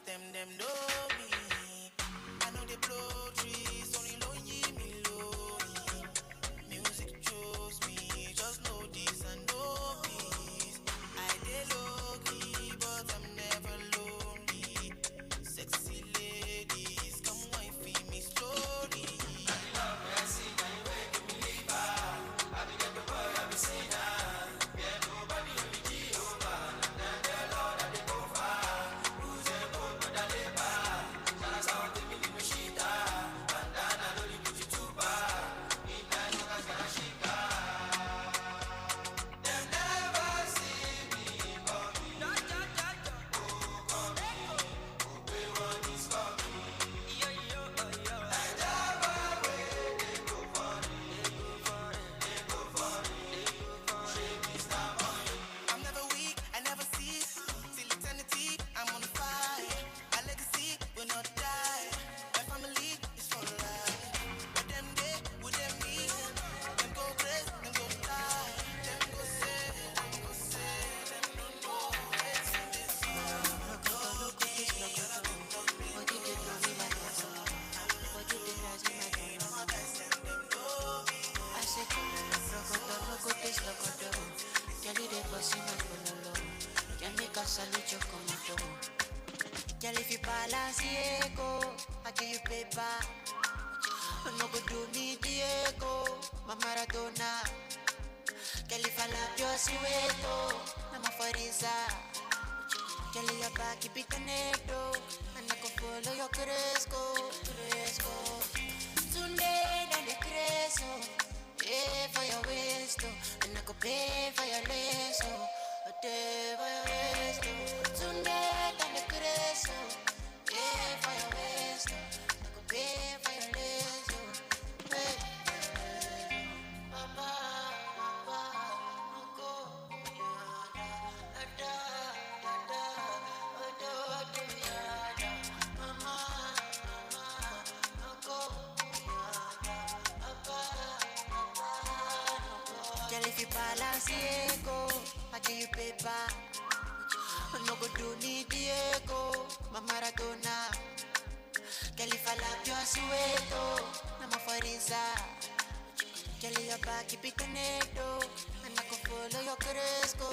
them know me. I know they blow trees, only know ye me lonely. Music chose me, just know this and know peace. I dey low key, but I'm never lonely. Sexy ladies, come wine for me slowly. I'm never weak, I never cease. Till eternity, I'm on fire. My legacy will not die. My family is for life. But them day, with them me. Them go crazy, them go fly. Them go say, them don't know. It's in this Girl, if you balance Diego, I give you paper. No go do me Diego, my Maradona. Girl, if I love your sueto, I'm a Fariza. Girl, your back, keep it connected. And I can follow your Cresco. Sunday, then the Cresco. Pay for your waist, and I go pay for your lace, a day for your waist. Sunday, then the Cresco. Pay for your waist, I go pay for your lace. Hey, Papa, go, da, Mama, go, Girl, if you balance Diego, I give you paper. No go do me Diego, my Maradona. Girl, if I love your sueto, I'm a Fariza. Girl, your back, keep it connected. And I can follow your Cresco.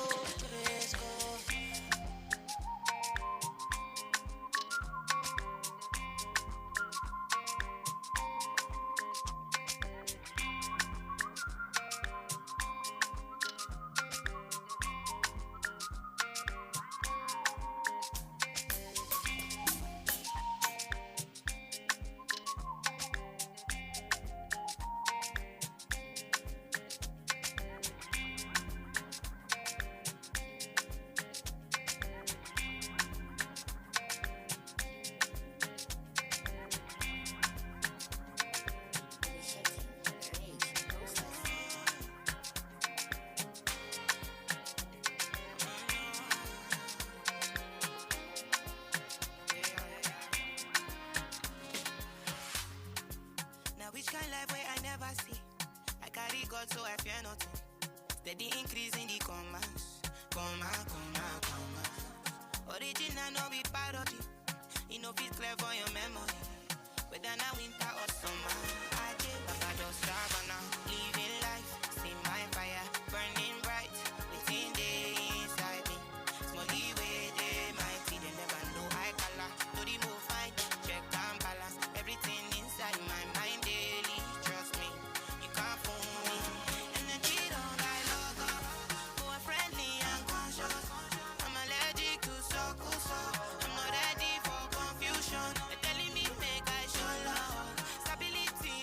Which kind life where I never see? I carry God so I fear nothing. Steady increase in the commas. Original no be parody. You know fit clear for your memory. Whether now winter or summer, I did Papa just now. Living life, see my fire burning bright. Within day inside me. Smally way they mighty. They never know I color. To remove fight, check and balance. Everything inside my mind. I'm not ready for confusion. They're telling me make I show love. Stability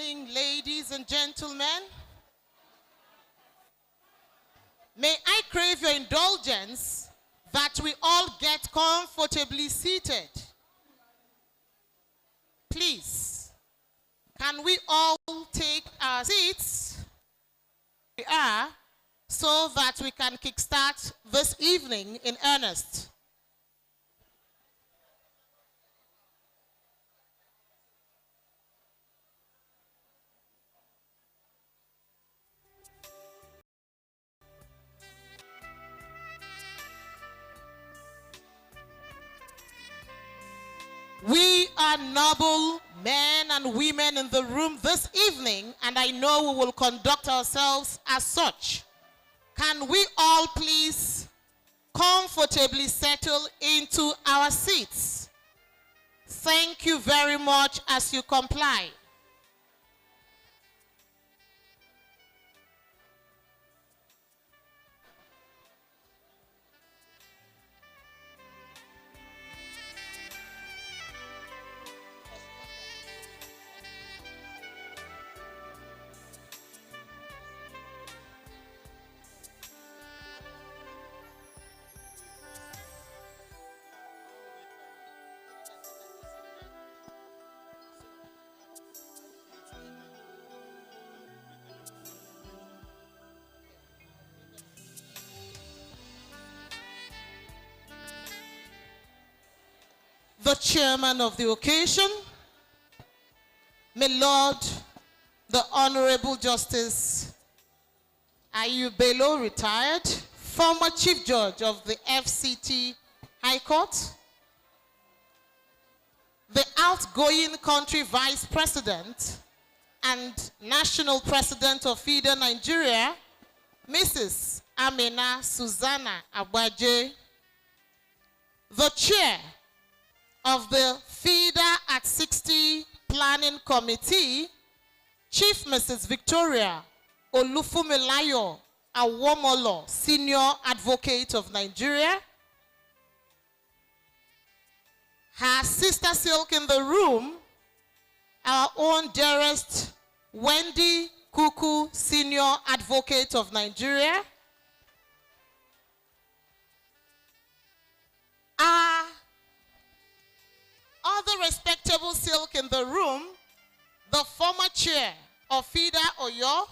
evening, ladies and gentlemen. May I crave your indulgence that we all get comfortably seated. Please, can we all take our seats? We are, so that we can kickstart this evening in earnest. We are noble men and women in the room this evening, and I know we will conduct ourselves as such. Can we all please comfortably settle into our seats? Thank you very much as you comply. The chairman of the occasion, my Lord, the Honorable Justice Ayub Bello, retired, former Chief Judge of the FCT High Court, the outgoing country Vice President and National President of FIDA Nigeria, Mrs. Amina Susanna Agbaje, the Chair of the FIDA at 60 Planning Committee, Chief Mrs. Victoria Olufumilayo Awomolo, Senior Advocate of Nigeria, her sister silk in the room, our own dearest Wendy Kuku, Senior Advocate of Nigeria, our other respectable silk in the room, the former chair of FIDA Oyo,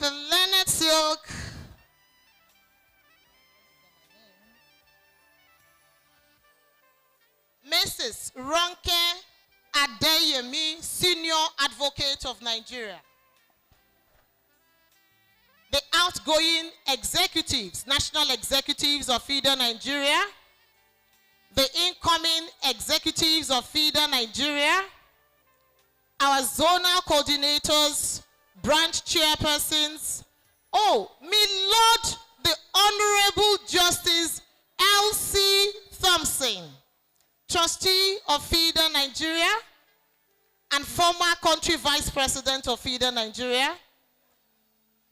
the Leonard silk, Mrs. Ronke Adeyemi, Senior Advocate of Nigeria, the outgoing executives, national executives of FIDA Nigeria, the incoming executives of FIDA Nigeria, our zonal coordinators, branch chairpersons, oh, me Lord, the Honorable Justice Elsie Thompson, trustee of FIDA Nigeria and former country vice president of FIDA Nigeria.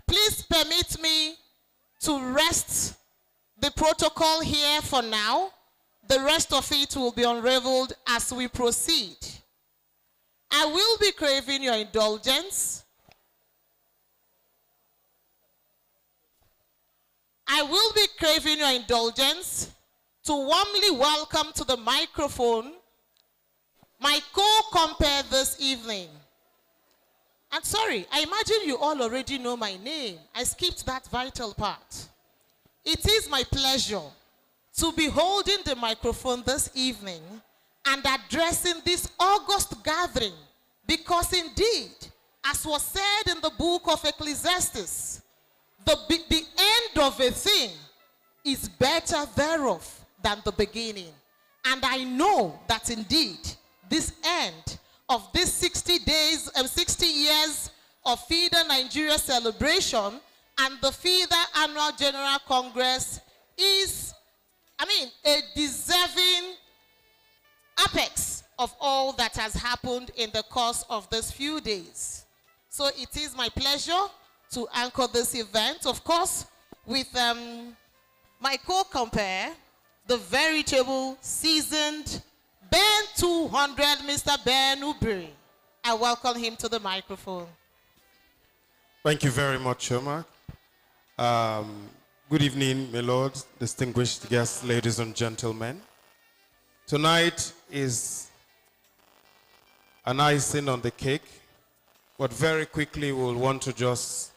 Please permit me to rest the protocol here for now. The rest of it will be unraveled as we proceed. I will be craving your indulgence. I will be craving your indulgence to warmly welcome to the microphone my co-compare this evening. I'm sorry, I imagine you all already know my name. I skipped that vital part. It is my pleasure to be holding the microphone this evening and addressing this august gathering, because indeed, as was said in the book of Ecclesiastes, the end of a thing is better thereof than the beginning. And I know that indeed, this end of this 60 days and 60 years of FIDA Nigeria celebration and the FIDA Annual General Congress is, a deserving apex of all that has happened in the course of these few days. So it is my pleasure to anchor this event, of course, with my co-compare, the veritable, seasoned, Ben 200, Mr. Ben Ubiri. I welcome him to the microphone. Thank you very much, Shoma. Good evening, my lords, distinguished guests, ladies and gentlemen. Tonight is an icing on the cake, but very quickly we'll want to just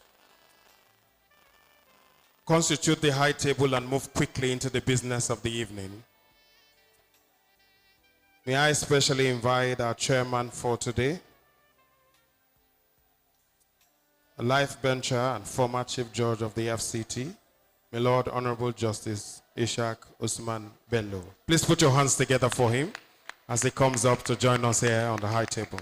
constitute the high table and move quickly into the business of the evening. May I especially invite our chairman for today, a life bencher and former Chief Judge of the FCT, my Lord Honorable Justice Ishaq Usman Bello. Please put your hands together for him as he comes up to join us here on the high table.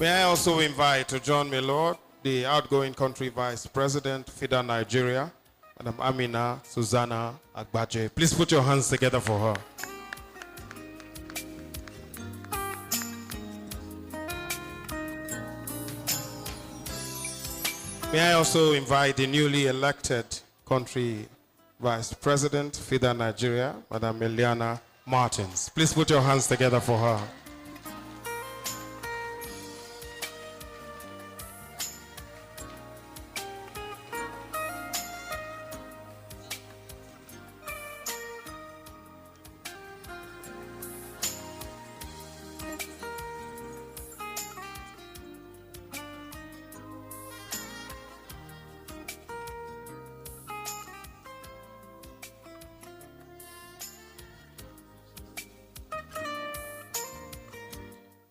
May I also invite to join me, Lord, the outgoing country vice president, FIDA Nigeria, Madam Amina Susanna Agbaje. Please put your hands together for her. May I also invite the newly elected country vice president, FIDA Nigeria, Madam Eliana Martins. Please put your hands together for her.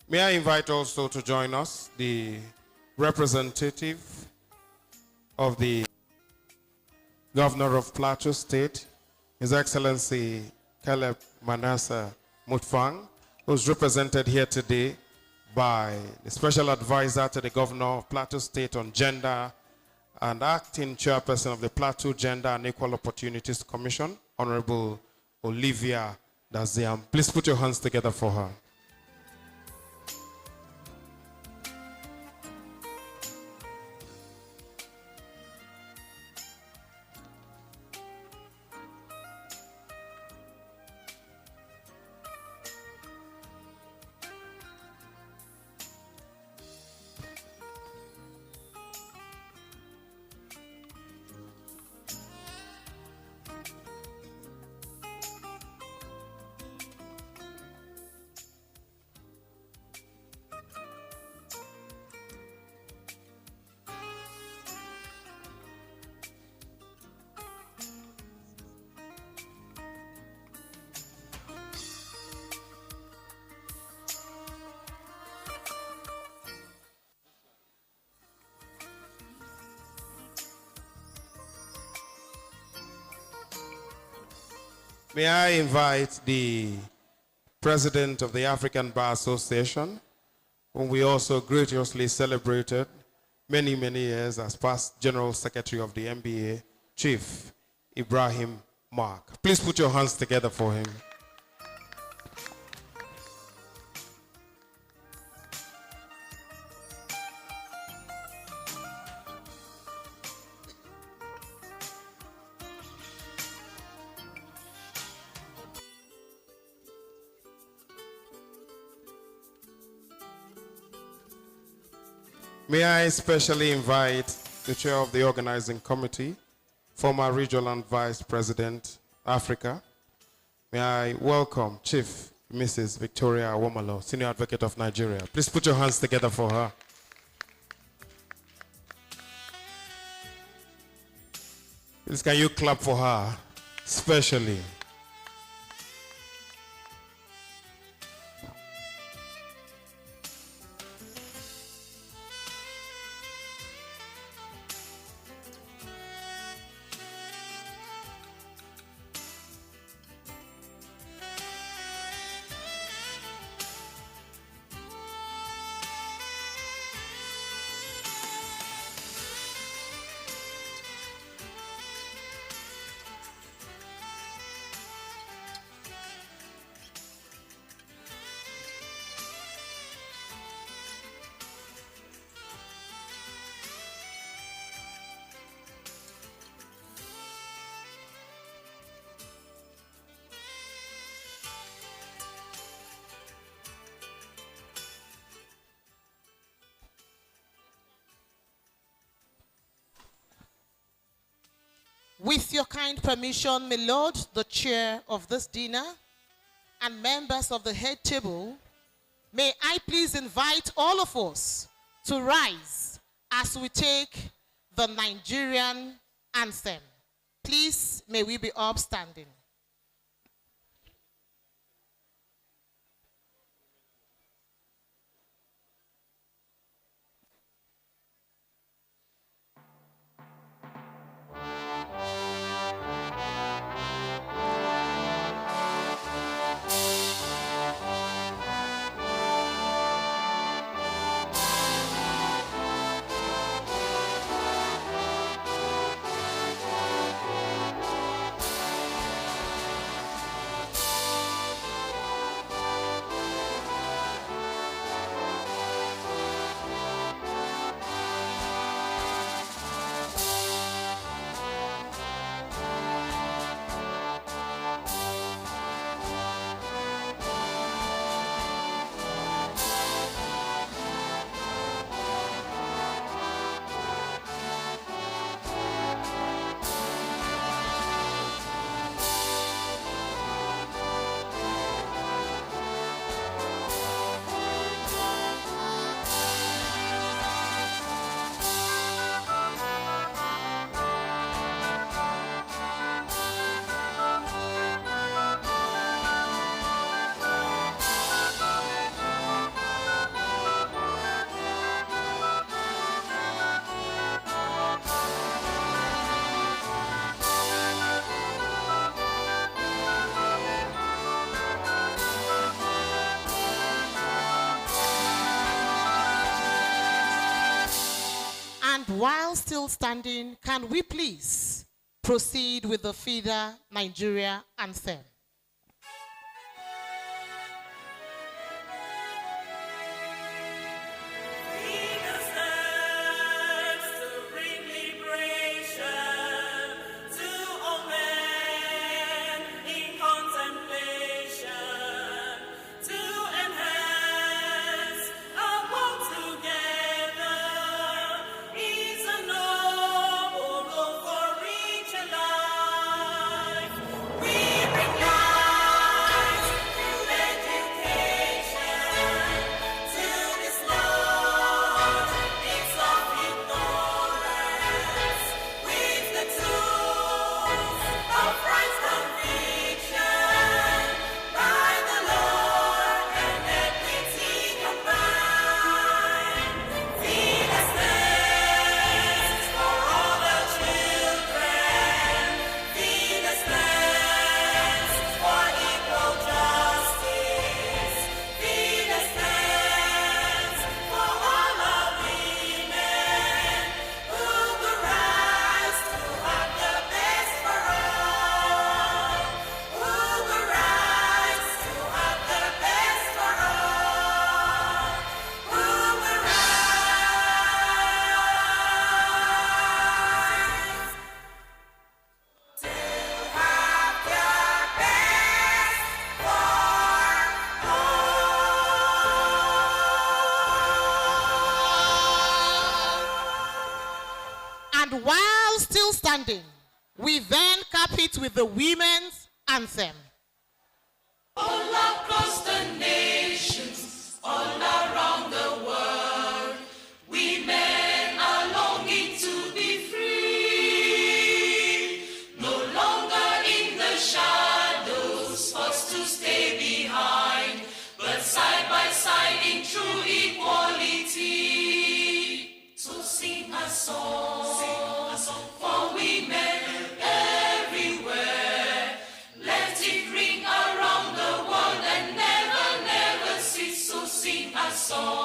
May I invite also to join us the representative of the Governor of Plateau State, His Excellency Caleb Manasseh Mutfang, who's represented here today by the Special Advisor to the Governor of Plateau State on Gender and Acting Chairperson of the Plateau Gender and Equal Opportunities Commission, Honorable Olivia Daziam. Please put your hands together for her. May I invite the President of the African Bar Association, whom we also graciously celebrated many, many years as past General Secretary of the NBA, Chief Ibrahim Mark. Please put your hands together for him. May I especially invite the chair of the organizing committee, former regional and vice president, Africa. May I welcome Chief Mrs. Victoria Awomalo, Senior Advocate of Nigeria. Please put your hands together for her. Please can you clap for her, especially. With your kind permission, my Lord, the chair of this dinner, and members of the head table, may I please invite all of us to rise as we take the Nigerian anthem. Please, may we be upstanding. While still standing, can we please proceed with the FIDA Nigeria anthem? And while still standing, we then cap it with the women's anthem. All across the nations, all around the world, women are longing to be free. No longer in the shadows, forced to stay behind, but side by side in true equality. So sing a song for women everywhere. Let it ring around the world and never, never cease. So sing a song.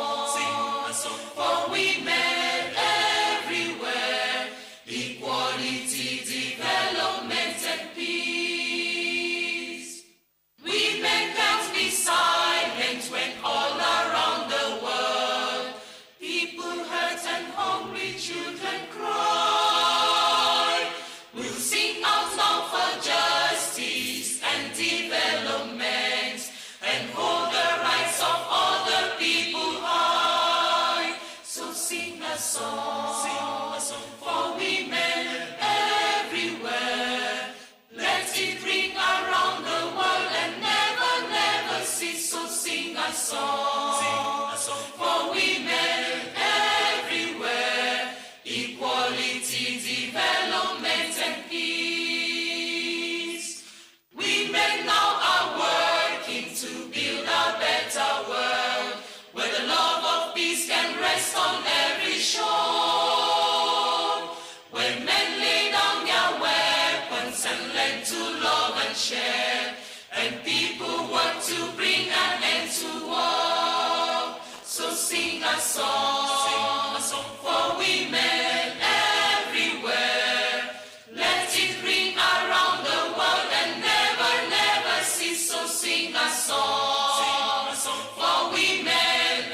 to bring an end to war. So sing a song for women everywhere. Let it ring around the world and never, never cease. So sing a song for women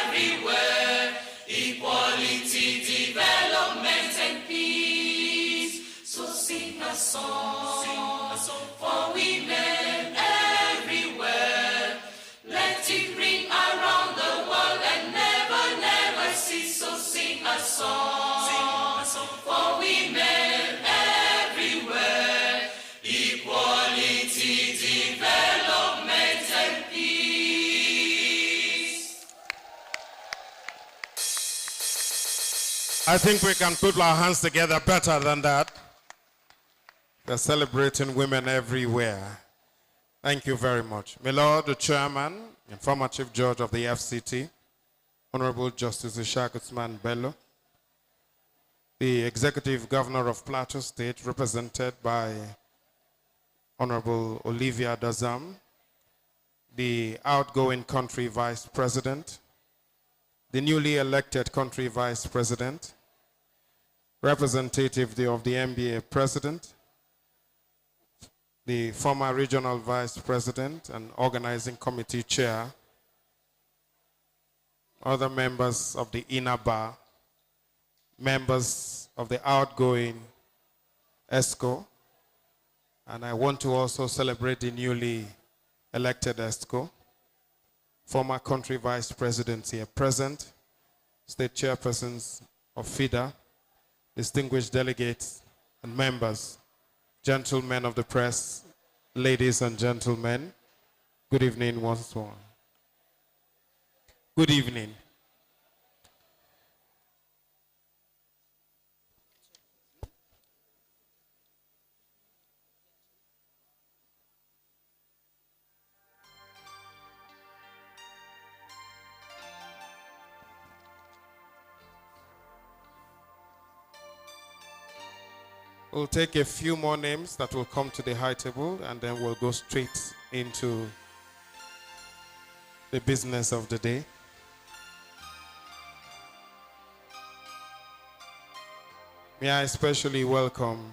everywhere. Equality, development, and peace. So sing a song for women everywhere. Let it ring around the world and never, never cease. So sing a song for women everywhere. Equality, development, and peace. I think we can put our hands together better than that. We're celebrating women everywhere. Thank you very much. My Lord, the Chairman and former Chief Judge of the FCT, Honorable Justice Ishaq Usman Bello, the Executive Governor of Plateau State, represented by Honorable Olivia Dazam, the outgoing country Vice President, the newly elected country Vice President, representative of the NBA President, the former Regional Vice President and Organizing Committee Chair, other members of the INABA, members of the outgoing ESCO, and I want to also celebrate the newly elected ESCO, former country Vice Presidents here present, state chairpersons of FIDA, distinguished delegates and members, gentlemen of the press, ladies and gentlemen, good evening once more. Good evening. We'll take a few more names that will come to the high table, and then we'll go straight into the business of the day. May I especially welcome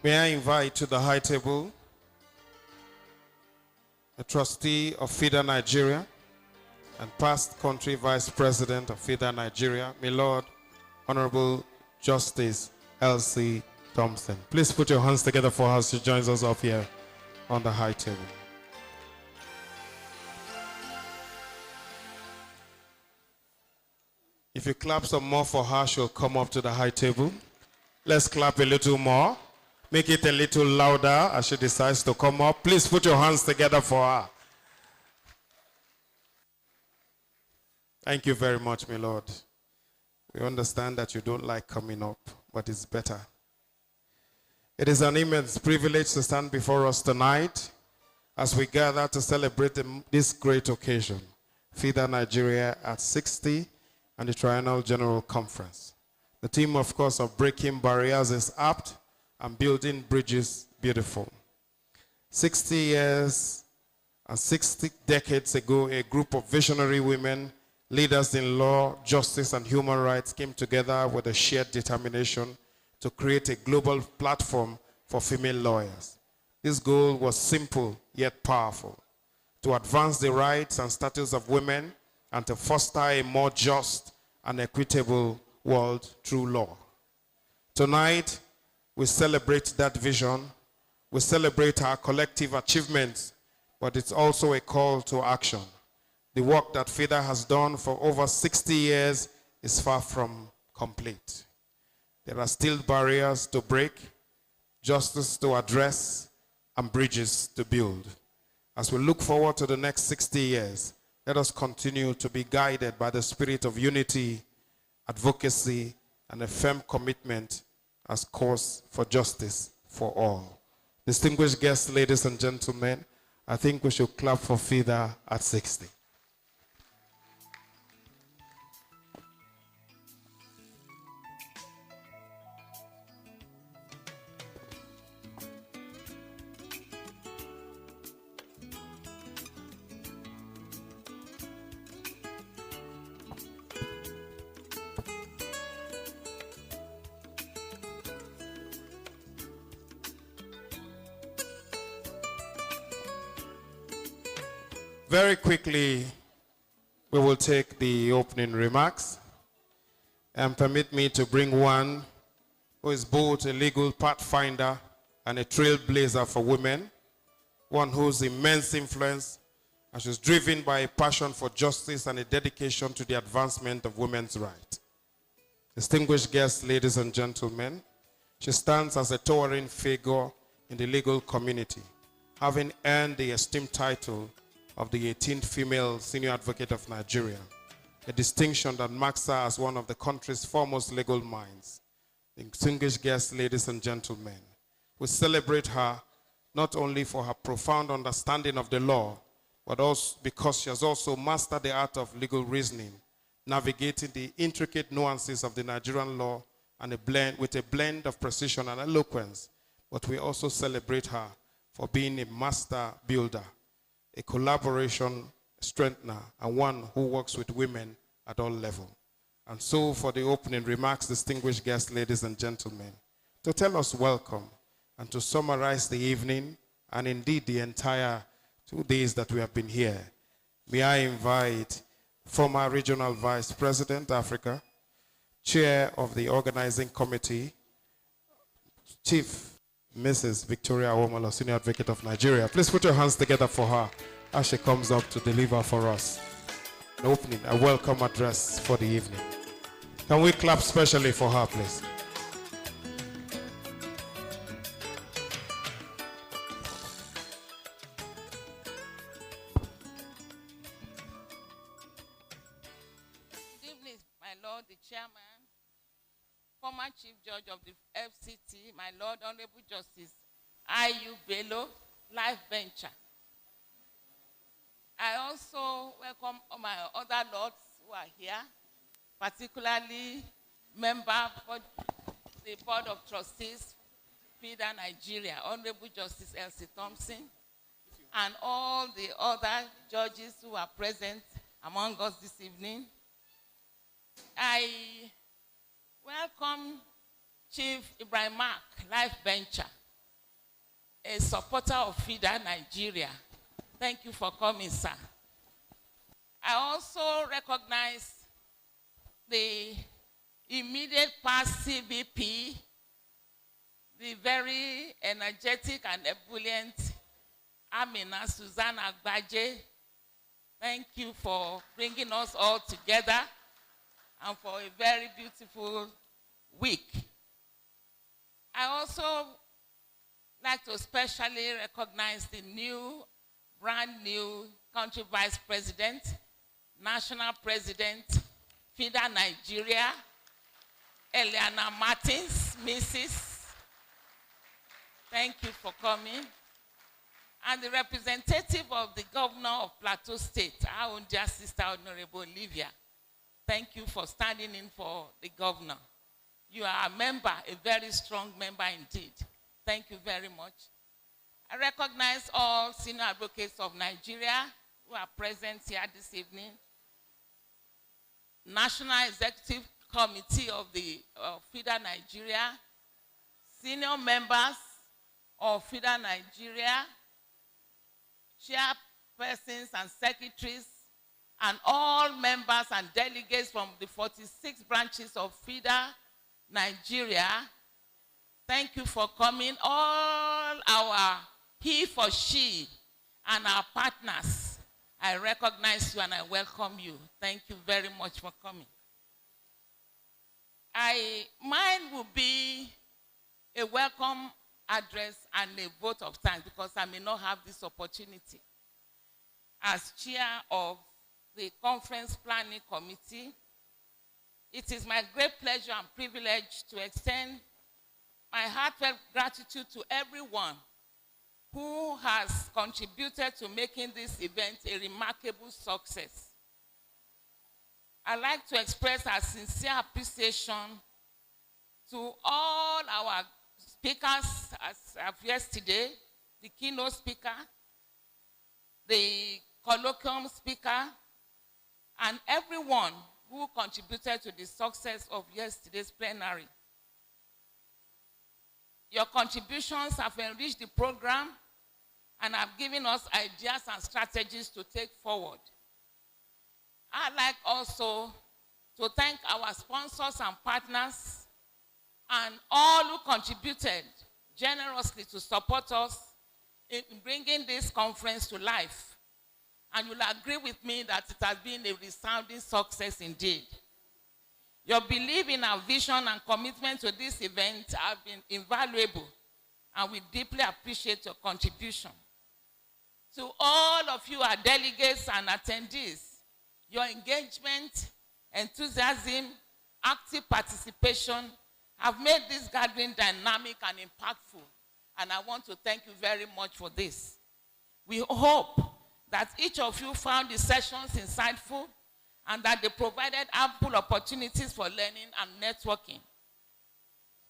May I invite to the high table a trustee of FIDA Nigeria and past country vice president of FIDA Nigeria, my Lord, Honorable Justice Elsie Thompson. Please put your hands together for her as she joins us up here on the high table. If you clap some more for her, she'll come up to the high table. Let's clap a little more. Make it a little louder as she decides to come up. Please put your hands together for her. Thank you very much, my Lord. We understand that you don't like coming up, but it's better. It is an immense privilege to stand before us tonight as we gather to celebrate this great occasion, FIDA Nigeria at 60 and the Triennial General Conference. The theme, of course, of breaking barriers is apt and building bridges beautiful. 60 years and 60 decades ago, a group of visionary women, leaders in law, justice, and human rights came together with a shared determination to create a global platform for female lawyers. This goal was simple yet powerful: to advance the rights and status of women and to foster a more just and equitable world through law. Tonight, we celebrate that vision We celebrate our collective achievements, but it's also a call to action. The work that FIDA has done for over 60 years is far from complete. There are still barriers to break, justice to address, and bridges to build. As we look forward to the next 60 years, let us continue to be guided by the spirit of unity, advocacy, and a firm commitment as cause for justice for all. Distinguished guests, ladies and gentlemen, I think we should clap for FIDA at 60. Very quickly, we will take the opening remarks, and permit me to bring one who is both a legal pathfinder and a trailblazer for women, one whose immense influence and she's driven by a passion for justice and a dedication to the advancement of women's rights. Distinguished guests, ladies and gentlemen, she stands as a towering figure in the legal community, having earned the esteemed title of the 18th female senior advocate of Nigeria, a distinction that marks her as one of the country's foremost legal minds. Distinguished guests, ladies and gentlemen, we celebrate her not only for her profound understanding of the law, but also because she has also mastered the art of legal reasoning, navigating the intricate nuances of the Nigerian law and with a blend of precision and eloquence. But we also celebrate her for being a master builder, a collaboration strengthener, and one who works with women at all levels. And so for the opening remarks, distinguished guests, ladies and gentlemen, to tell us welcome and to summarize the evening and indeed the entire 2 days that we have been here, may I invite former Regional Vice President, Africa, Chair of the Organizing Committee, Chief Mrs. Victoria Awomolo, Senior Advocate of Nigeria. Please put your hands together for her as she comes up to deliver for us an opening, a welcome address for the evening. Can we clap specially for her, please? Good evening, my Lord, the Chairman, former Chief Judge of the FCT, my Lord Honorable Justice I.U. Bello, Life Venture. I also welcome all my other lords who are here, particularly member for the Board of Trustees, FIDA Nigeria, Honorable Justice Elsie Thompson, and all the other judges who are present among us this evening. I welcome Chief Ibrahim Mark, Life Venture, a supporter of FIDA Nigeria. Thank you for coming, sir. I also recognize the immediate past CVP, the very energetic and ebullient Amina Susan Agbaje. Thank you for bringing us all together and for a very beautiful week. I also like to especially recognize the brand new country vice president, national president, FIDA Nigeria, Eliana Martins, Mrs. Thank you for coming. And the representative of the governor of Plateau State, our own dear sister, Honorable Olivia. Thank you for standing in for the governor. You are a member, a very strong member indeed. Thank you very much. I recognize all senior advocates of Nigeria who are present here this evening. National Executive Committee of the FIDA Nigeria, senior members of FIDA Nigeria, chairpersons and secretaries, and all members and delegates from the 46 branches of FIDA Nigeria. Thank you for coming. All our he for she and our partners, I recognize you and I welcome you. Thank you very much for coming. Mine will be a welcome address and a vote of thanks because I may not have this opportunity. As chair of the Conference Planning Committee, it is my great pleasure and privilege to extend my heartfelt gratitude to everyone who has contributed to making this event a remarkable success. I'd like to express our sincere appreciation to all our speakers as of yesterday, the keynote speaker, the colloquium speaker, and everyone who contributed to the success of yesterday's plenary. Your contributions have enriched the program and have given us ideas and strategies to take forward. I'd like also to thank our sponsors and partners and all who contributed generously to support us in bringing this conference to life. And you'll agree with me that it has been a resounding success indeed. Your belief in our vision and commitment to this event have been invaluable, and we deeply appreciate your contribution. To all of you, our delegates and attendees, your engagement, enthusiasm, active participation have made this gathering dynamic and impactful, and I want to thank you very much for this. We hope that each of you found the sessions insightful and that they provided ample opportunities for learning and networking.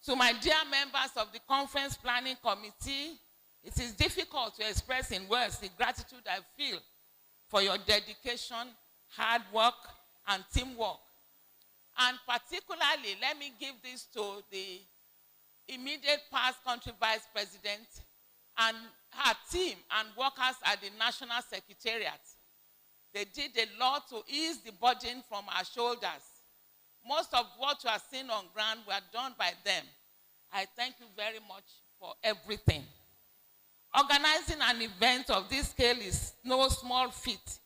To my dear members of the Conference Planning Committee, it is difficult to express in words the gratitude I feel for your dedication, hard work, and teamwork. And particularly, let me give this to the immediate past country vice president and her team and workers at the National Secretariat. They did a lot to ease the burden from our shoulders. Most of what you are seeing on ground were done by them. I thank you very much for everything. Organizing an event of this scale is no small feat,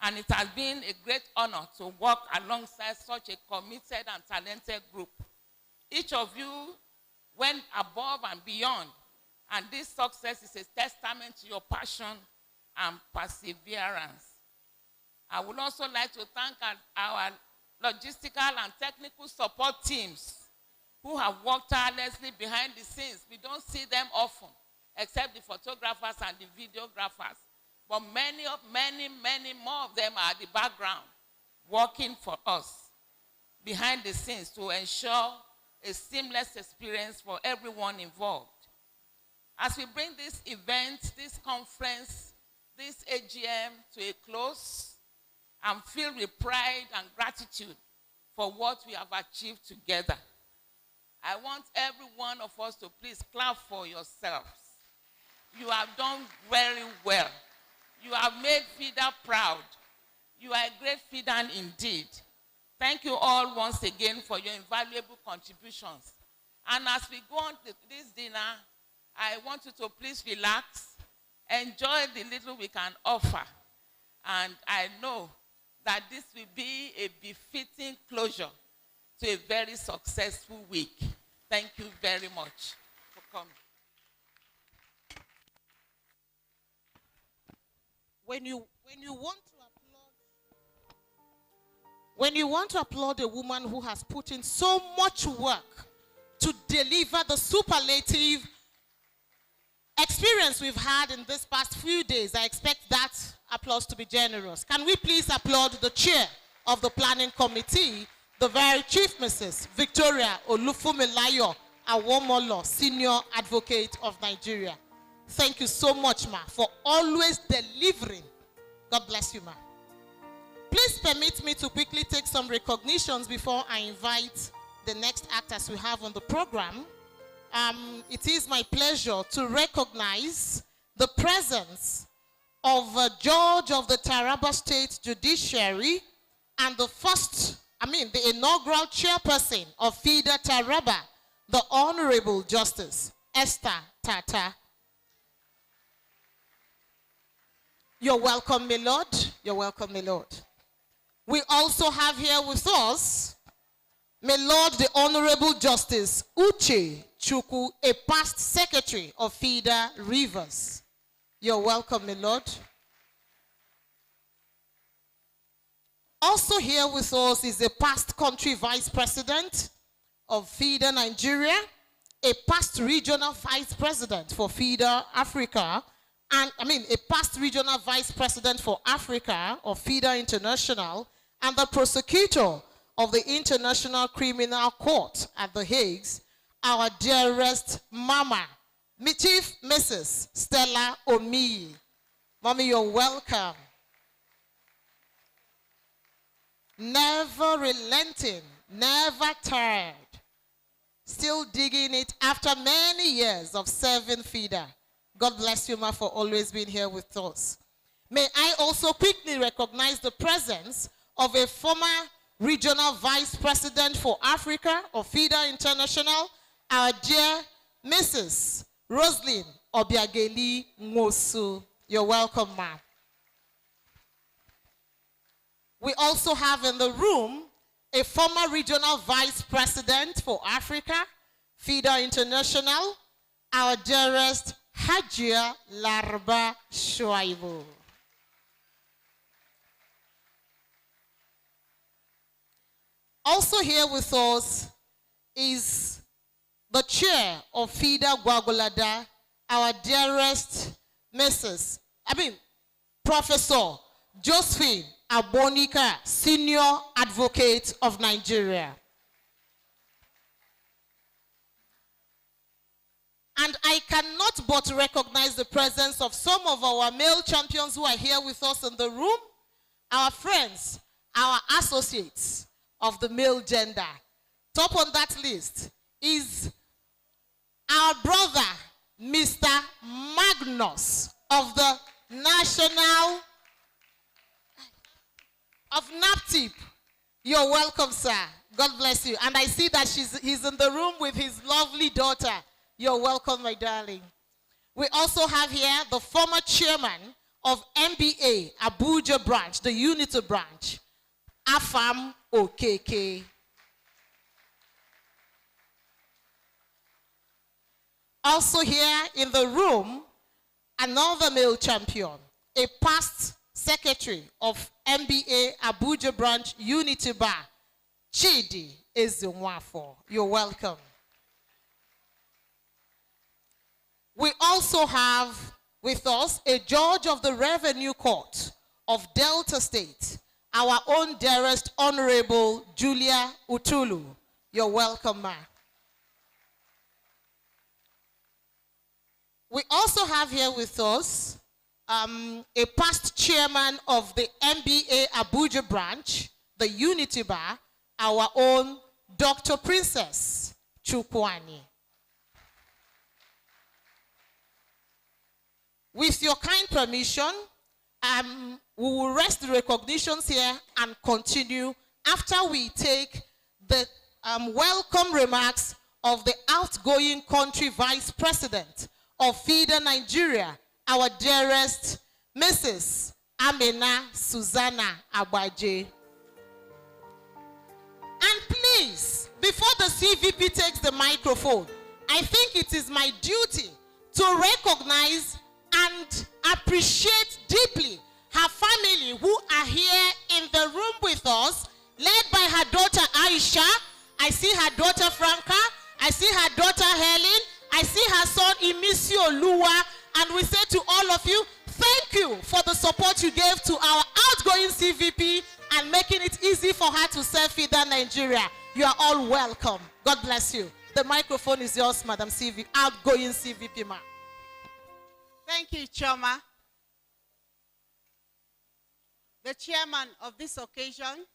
and it has been a great honor to work alongside such a committed and talented group. Each of you went above and beyond, and this success is a testament to your passion and perseverance. I would also like to thank our logistical and technical support teams who have worked tirelessly behind the scenes. We don't see them often, except the photographers and the videographers. But many more of them are at the background, working for us behind the scenes to ensure a seamless experience for everyone involved. As we bring this event, this conference, this AGM to a close, I'm filled with pride and gratitude for what we have achieved together. I want every one of us to please clap for yourselves. You have done very well. You have made FIDA proud. You are a great FIDA indeed. Thank you all once again for your invaluable contributions. And as we go on to this dinner, I want you to please relax, enjoy the little we can offer. And I know that this will be a befitting closure to a very successful week. Thank you very much for coming. When you want to applaud a woman who has put in so much work to deliver the superlative experience we've had in this past few days, I expect that applause to be generous. Can we please applaud the chair of the planning committee, the very chief Mrs. Victoria Olufumilayo Awomolo, senior advocate of Nigeria. Thank you so much, ma, for always delivering. God bless you, ma. Please permit me to quickly take some recognitions before I invite the next actors we have on the program. It is my pleasure to recognize the presence of a judge of the Taraba State Judiciary and the inaugural chairperson of FIDA Taraba, the Honorable Justice Esther Tata. You're welcome, my lord. You're welcome, my lord. We also have here with us, my lord, the Honorable Justice Uche Chukwu, a past secretary of FIDA Rivers. You're welcome, my lord. Also here with us is a past country vice president of FIDA Nigeria, a past regional vice president for FIDA Africa, and a past regional vice president for Africa of FIDA International, and the prosecutor of the International Criminal Court at The Hague, our dearest mama, Chief Mrs. Stella Omiyi. Mommy, you're welcome. Never relenting, never tired, still digging it after many years of serving FIDA. God bless you, ma, for always being here with us. May I also quickly recognize the presence of a former regional vice president for Africa of FIDA International, our dear Mrs. Roslyn Obiageli Ngosu. You're welcome, ma. We also have in the room a former regional vice president for Africa, FIDA International, our dearest Hajia Larba Shuaibu. Also here with us is the chair of FIDA Gwagolada, our dearest Professor Josephine Abonika, Senior Advocate of Nigeria. And I cannot but recognize the presence of some of our male champions who are here with us in the room, our friends, our associates of the male gender. Top on that list is our brother, Mr. Magnus of the National of NAPTIP. You're welcome, sir. God bless you. And I see that he's in the room with his lovely daughter. You're welcome, my darling. We also have here the former chairman of MBA Abuja branch, the Unity branch, Afam Okeke. Also here in the room, another male champion, a past secretary of MBA Abuja branch Unity Bar, Chidi Ezenwafo. You're welcome. We also have with us a judge of the Revenue Court of Delta State, our own dearest Honorable Julia Utulu. You're welcome, ma. We also have here with us a past chairman of the MBA Abuja branch, the Unity Bar, our own Dr. Princess Chukwani. With your kind permission, we will rest the recognitions here and continue after we take the welcome remarks of the outgoing country vice president of FIDA Nigeria, our dearest Mrs. Amina Susanna Agbaje. And please, before the CVP takes the microphone, I think it is my duty to recognize and appreciate deeply her family who are here in the room with us, led by her daughter Aisha. I see her daughter Franca. I see her daughter Helen. I see her son Imisio Lua. And we say to all of you, thank you for the support you gave to our outgoing CVP and making it easy for her to serve FIDA Nigeria. You are all welcome. God bless you. The microphone is yours, Madam CV, outgoing CVP, ma. Thank you, Choma. The chairman of this occasion,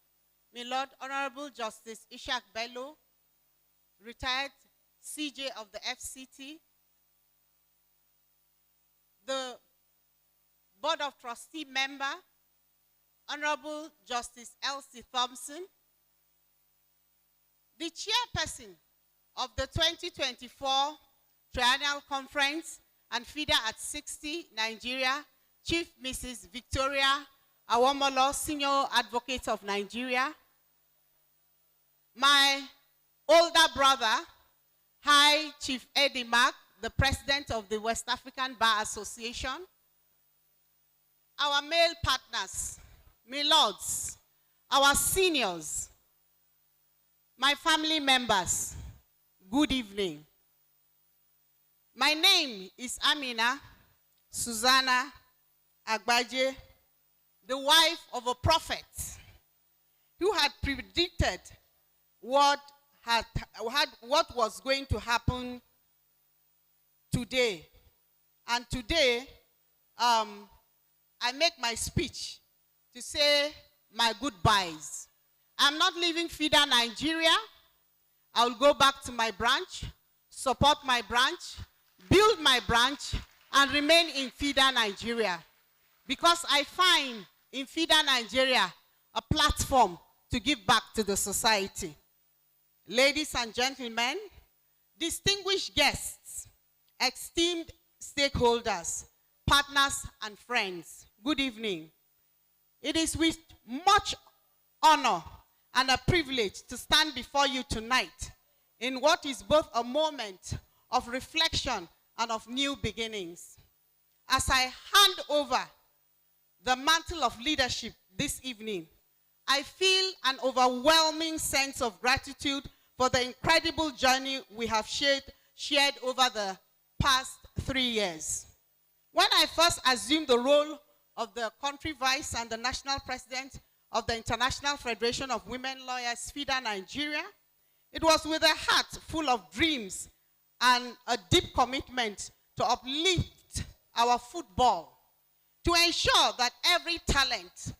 my Lord Honorable Justice Ishak Bello, retired CJ of the FCT, the Board of Trustee member, Honorable Justice Elsie Thompson, the chairperson of the 2024 Triennial Conference and FIDA at 60, Nigeria, Chief Mrs. Victoria Awomolo, Senior Advocate of Nigeria, my older brother, High Chief Eddie Mark, the President of the West African Bar Association, our male partners, my lords, our seniors, my family members, good evening. My name is Amina Susanna Agbaje, the wife of a prophet who had predicted what was going to happen today. And today, I make my speech to say my goodbyes. I'm not leaving FIDA Nigeria. I will go back to my branch, support my branch, build my branch, and remain in FIDA Nigeria. Because I find in FIDA Nigeria a platform to give back to the society. Ladies and gentlemen, distinguished guests, esteemed stakeholders, partners, and friends, good evening. It is with much honor and a privilege to stand before you tonight in what is both a moment of reflection and of new beginnings. As I hand over the mantle of leadership this evening, I feel an overwhelming sense of gratitude for the incredible journey we have shared over the past 3 years. When I first assumed the role of the country vice and the national president of the International Federation of Women Lawyers, FIDA Nigeria, it was with a heart full of dreams and a deep commitment to uplift our football, to ensure that every talent,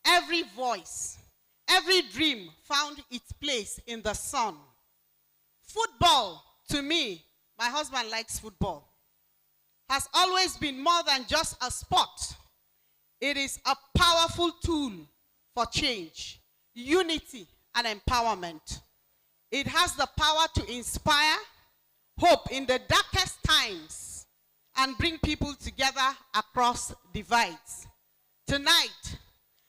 every voice, every dream found its place in the sun. Football, to me, my husband likes football, has always been more than just a sport. It is a powerful tool for change, unity, and empowerment. It has the power to inspire hope in the darkest times and bring people together across divides. Tonight,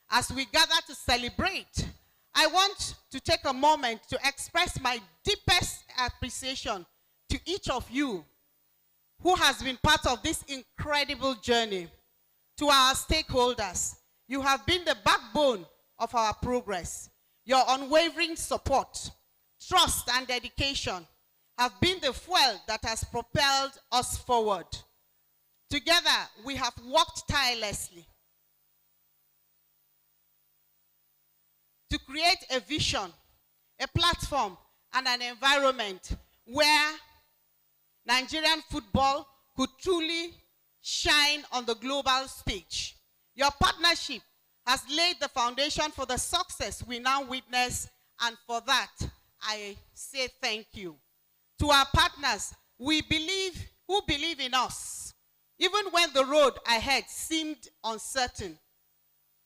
as we gather to celebrate, I want to take a moment to express my deepest appreciation to each of you who has been part of this incredible journey. To our stakeholders, you have been the backbone of our progress. Your unwavering support, trust, and dedication have been the fuel that has propelled us forward. Together, we have worked tirelessly to create a vision, a platform, and an environment where Nigerian football could truly shine on the global stage. Your partnership has laid the foundation for the success we now witness, and for that, I say thank you. To our partners, who believe in us, even when the road ahead seemed uncertain.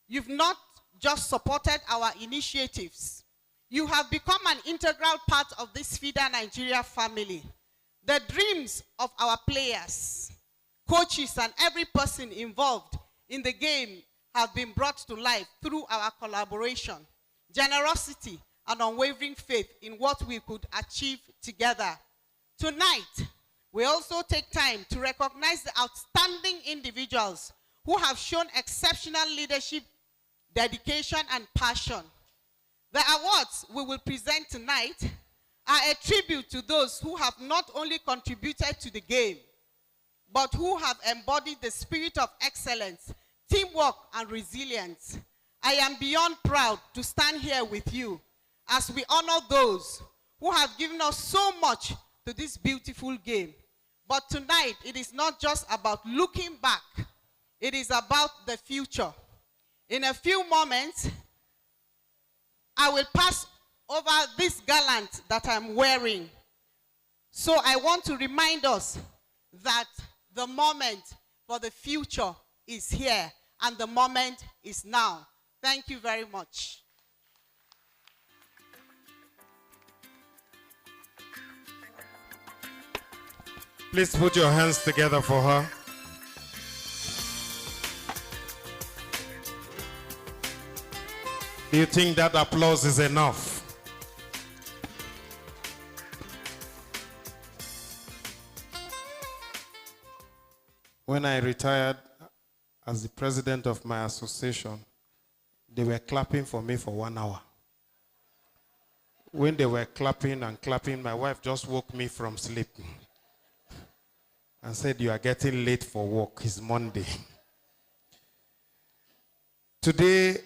You've not just supported our initiatives. You have become an integral part of this FIDA Nigeria family. The dreams of our players, coaches, and every person involved in the game have been brought to life through our collaboration, generosity, and unwavering faith in what we could achieve together. Tonight, we also take time to recognize the outstanding individuals who have shown exceptional leadership, dedication, and passion. The awards we will present tonight are a tribute to those who have not only contributed to the game, but who have embodied the spirit of excellence, teamwork, and resilience. I am beyond proud to stand here with you as we honor those who have given us so much to this beautiful game. But tonight, it is not just about looking back. It is about the future. In a few moments, I will pass over this garland that I'm wearing. So I want to remind us that the moment for the future is here, and the moment is now. Thank you very much. Please put your hands together for her. Do you think that applause is enough? When I retired as the president of my association, they were clapping for me for 1 hour. When they were clapping and clapping, my wife just woke me from sleep and said, "You are getting late for work. It's Monday." Today,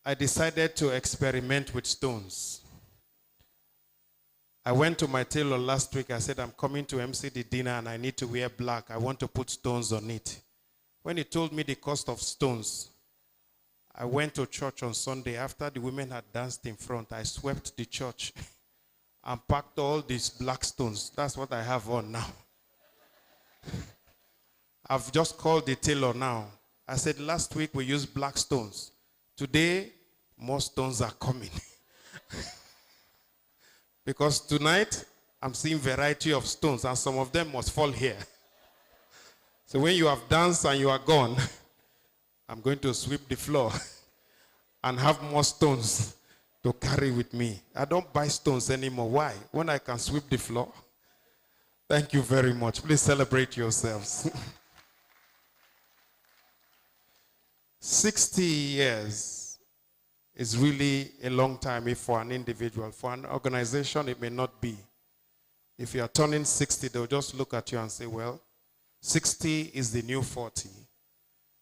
I decided to experiment with stones. I went to my tailor last week. I said, "I'm coming to MC the dinner and I need to wear black. I want to put stones on it." When he told me the cost of stones, I went to church on Sunday. After the women had danced in front, I swept the church and packed all these black stones. That's what I have on now. I've just called the tailor now. I said, "Last week we used black stones. Today, more stones are coming." Because tonight, I'm seeing variety of stones, and some of them must fall here. So when you have danced and you are gone, I'm going to sweep the floor and have more stones to carry with me. I don't buy stones anymore. Why? When I can sweep the floor. Thank you very much. Please celebrate yourselves. 60 years is really a long time for an individual. For an organization, it may not be. If you are turning 60, they'll just look at you and say, well, 60 is the new 40.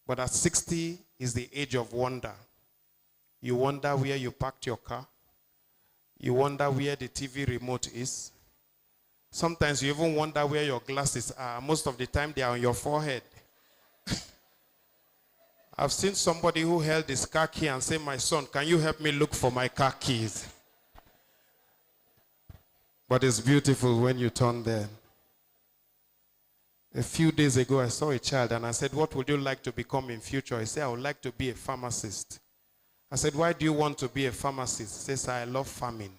But at 60 is the age of wonder. You wonder where you parked your car. You wonder where the TV remote is. Sometimes you even wonder where your glasses are. Most of the time, they are on your forehead. I've seen somebody who held his car key and said, "My son, can you help me look for my car keys?" But it's beautiful when you turn there. A few days ago, I saw a child and I said, "What would you like to become in future?" He said, "I would like to be a pharmacist." I said, "Why do you want to be a pharmacist?" He says, "I love farming."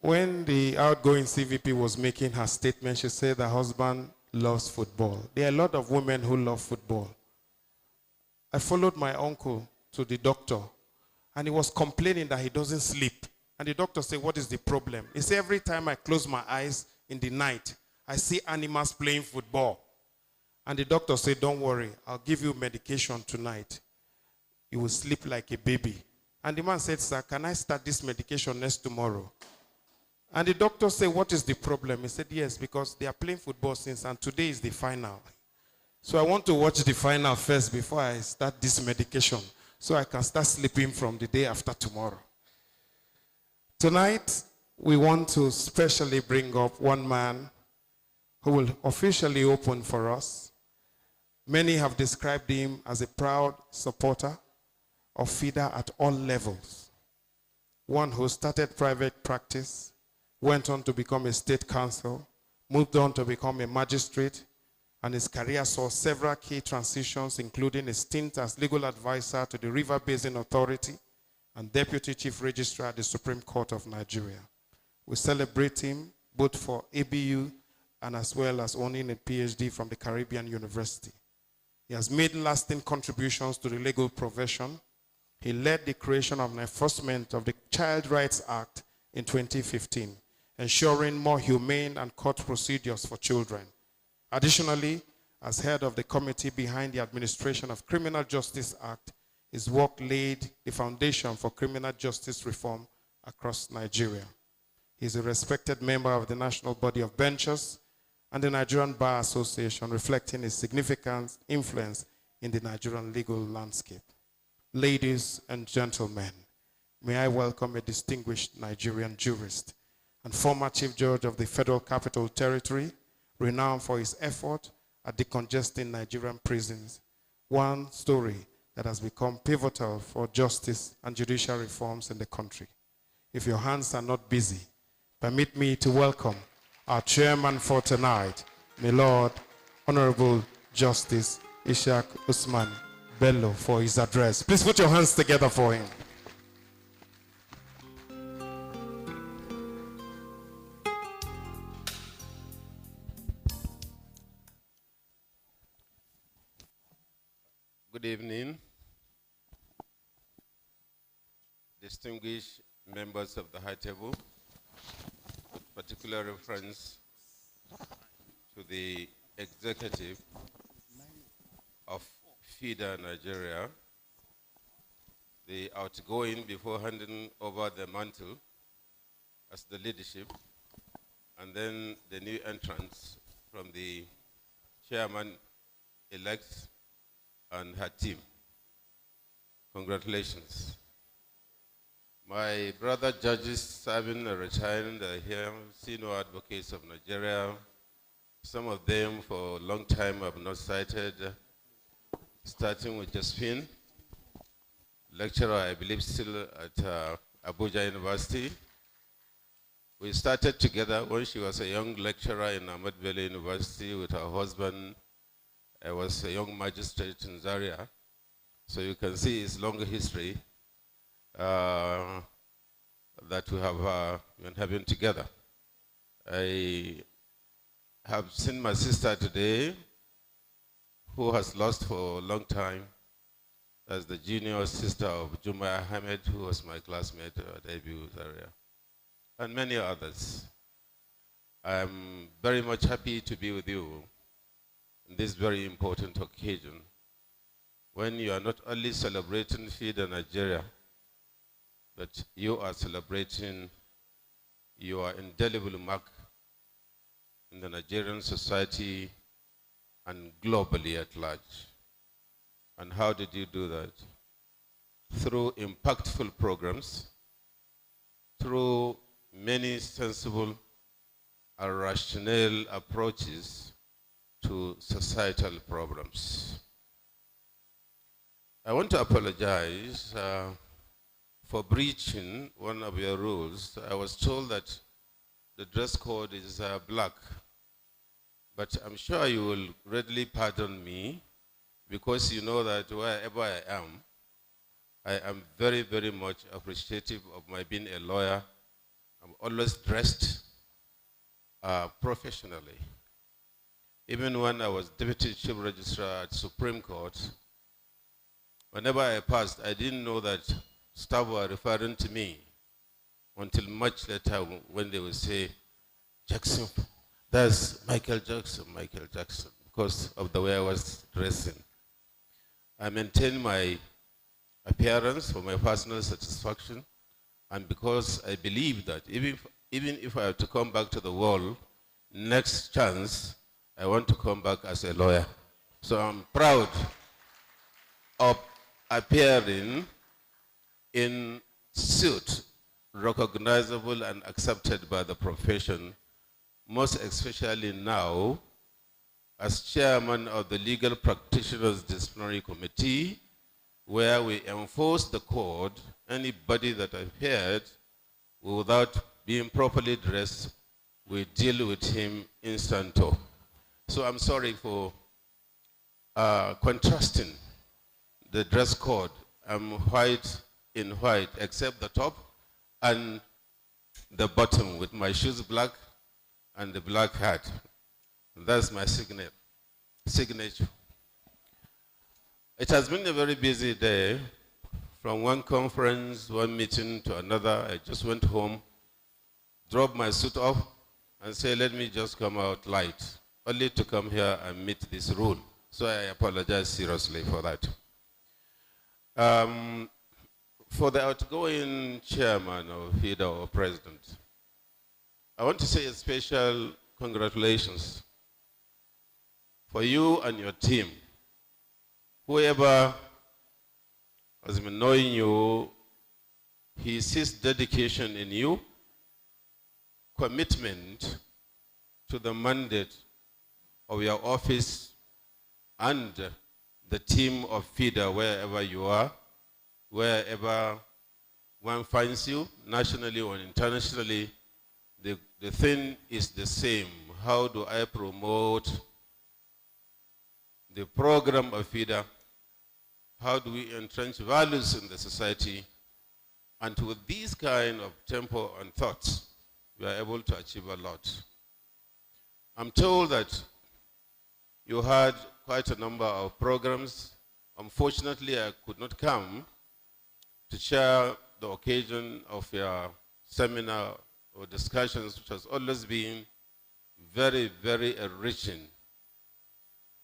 When the outgoing CVP was making her statement, she said her husband loves football. There are a lot of women who love football. I followed my uncle to the doctor, and he was complaining that he doesn't sleep. And the doctor said, "What is the problem?" He said, "Every time I close my eyes in the night, I see animals playing football." And the doctor said, "Don't worry, I'll give you medication tonight. You will sleep like a baby." And the man said, "Sir, can I start this medication next tomorrow?" And the doctor said, "What is the problem?" He said, "Yes, because they are playing football since, and today is the final. So I want to watch the final first before I start this medication, so I can start sleeping from the day after tomorrow." Tonight, we want to specially bring up one man who will officially open for us. Many have described him as a proud supporter of FIDA at all levels. One who started private practice, went on to become a state council, moved on to become a magistrate, and his career saw several key transitions, including a stint as legal advisor to the River Basin Authority and Deputy Chief Registrar at the Supreme Court of Nigeria. We celebrate him both for ABU and as well as owning a PhD from the Caribbean University. He has made lasting contributions to the legal profession. He led the creation of an enforcement of the Child Rights Act in 2015, ensuring more humane and court procedures for children. Additionally, as head of the committee behind the administration of Criminal Justice Act, his work laid the foundation for criminal justice reform across Nigeria. He is a respected member of the National Body of Benchers and the Nigerian Bar Association, reflecting his significant influence in the Nigerian legal landscape. Ladies and gentlemen, may I welcome a distinguished Nigerian jurist and former Chief Judge of the Federal Capital Territory, renowned for his effort at decongesting Nigerian prisons, one story that has become pivotal for justice and judicial reforms in the country. If your hands are not busy, permit me to welcome our chairman for tonight, my Lord, Honorable Justice Ishaq Usman Bello, for his address. Please put your hands together for him. Good evening, distinguished members of the High Table, with particular reference to the executive of FIDA Nigeria, the outgoing before handing over the mantle as the leadership, and then the new entrants from the chairman-elect and her team. Congratulations. My brother judges serving and retiring are here, senior advocates of Nigeria. Some of them for a long time have not cited, starting with Josephine, lecturer, I believe, still at Abuja University. We started together when she was a young lecturer in Ahmad Bello University with her husband. I was a young magistrate in Zaria. So you can see its long history that we have been having together. I have seen my sister today, who has lost for a long time, as the junior sister of Juma Ahmed, who was my classmate at ABU Zaria, and many others. I'm very much happy to be with you on this very important occasion, when you are not only celebrating FIDA Nigeria, but you are celebrating your indelible mark in the Nigerian society and globally at large. And how did you do that? Through impactful programs, through many sensible and rational approaches to societal problems. I want to apologize for breaching one of your rules. I was told that the dress code is black, but I'm sure you will readily pardon me, because you know that wherever I am very, very much appreciative of my being a lawyer. I'm always dressed professionally. Even when I was Deputy Chief Registrar at Supreme Court, whenever I passed, I didn't know that staff were referring to me until much later when they would say, Jackson, that's Michael Jackson, because of the way I was dressing. I maintain my appearance for my personal satisfaction, and because I believe that even if I have to come back to the world, next chance, I want to come back as a lawyer. So I'm proud of appearing in suit, recognizable and accepted by the profession, most especially now as chairman of the Legal Practitioners Disciplinary Committee, where we enforce the code. Anybody that appeared without being properly dressed, we deal with him instanto. So I'm sorry for contrasting the dress code. I'm white in white, except the top and the bottom, with my shoes black and the black hat. That's my signature. It has been a very busy day, from one conference, one meeting to another. I just went home, dropped my suit off, and said, let me just come out light, only to come here and meet this rule. So I apologize seriously for that. For the outgoing chairman of FIDA or president, I want to say a special congratulations for you and your team. Whoever has been knowing you, he sees dedication in you, commitment to the mandate of your office and the team of FIDA wherever you are, wherever one finds you, nationally or internationally. The thing is the same. How do I promote the program of FIDA? How do we entrench values in the society? And with these kind of tempo and thoughts, we are able to achieve a lot. I'm told that you had quite a number of programs unfortunately, I could not come to share the occasion of your seminar or discussions, which has always been very, very enriching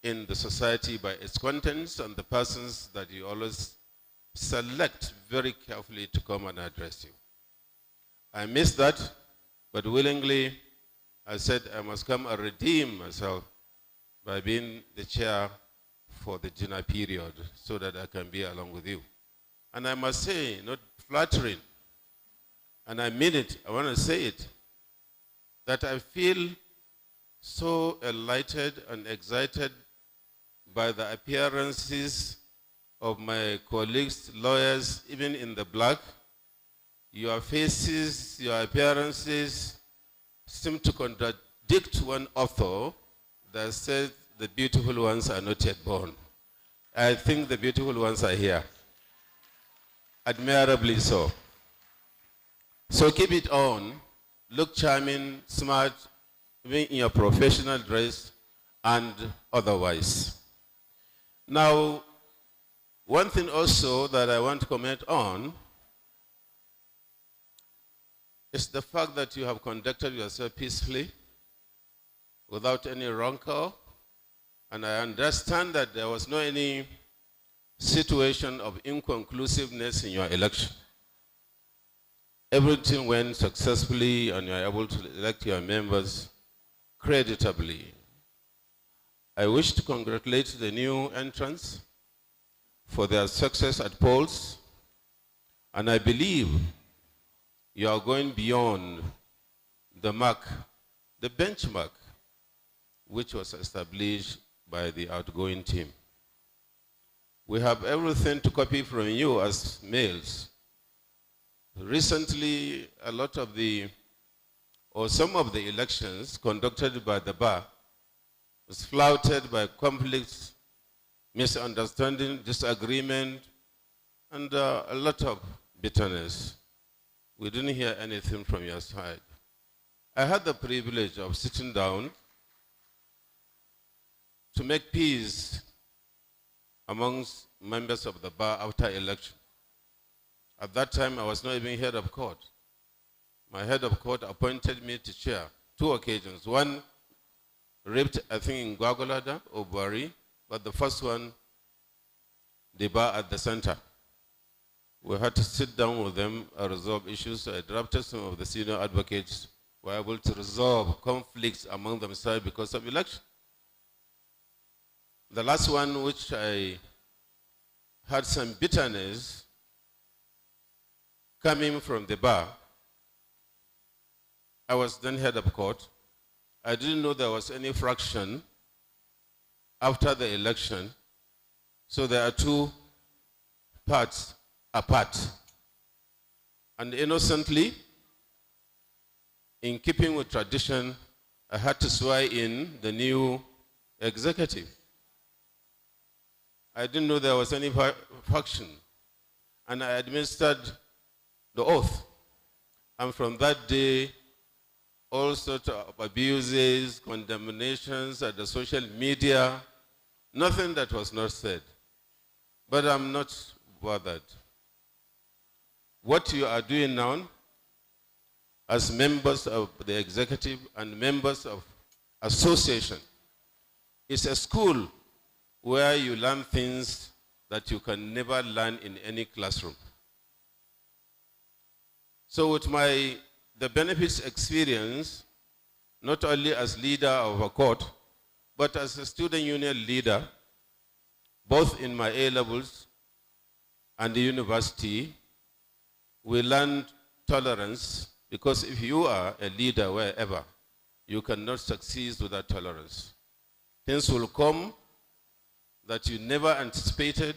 in the society by its contents and the persons that you always select very carefully to come and address you. I missed that, but willingly I said I must come and redeem myself by being the chair for the dinner period so that I can be along with you. And I must say, not flattering, and I mean it, I want to say it, that I feel so enlightened and excited by the appearances of my colleagues, lawyers, even in the black. Your faces, your appearances seem to contradict one author that said the beautiful ones are not yet born. I think the beautiful ones are here. Admirably so. So keep it on. Look charming, smart, even in your professional dress and otherwise. Now, one thing also that I want to comment on is the fact that you have conducted yourself peacefully, without any rancor, and I understand that there was no any situation of inconclusiveness in your election. Everything went successfully and you are able to elect your members creditably. I wish to congratulate the new entrants for their success at polls, and I believe you are going beyond the mark, the benchmark, which was established by the outgoing team. We have everything to copy from you as males. Recently, a lot of some of the elections conducted by the bar was flouted by conflicts, misunderstanding, disagreement, and a lot of bitterness. We didn't hear anything from your side. I had the privilege of sitting down to make peace amongst members of the bar after election. At that time, I was not even head of court. My head of court appointed me to chair 2 occasions. One raped, I think, in Gwagwalada or Buhari, but the first one, the bar at the center. We had to sit down with them and resolve issues. So I drafted some of the senior advocates were able to resolve conflicts among themselves because of election. The last one, which I had some bitterness coming from the bar, I was then head of court. I didn't know there was any fraction after the election. So there are 2 parts apart. And innocently, in keeping with tradition, I had to swear in the new executive. I didn't know there was any faction. And I administered the oath. And from that day, all sorts of abuses, condemnations at the social media, nothing that was not said. But I'm not bothered. What you are doing now, as members of the executive and members of association, is a school where you learn things that you can never learn in any classroom. So with the benefits experience, not only as leader of a court, but as a student union leader, both in my A-levels and the university, we learned tolerance, because if you are a leader wherever, you cannot succeed without tolerance. Things will come that you never anticipated.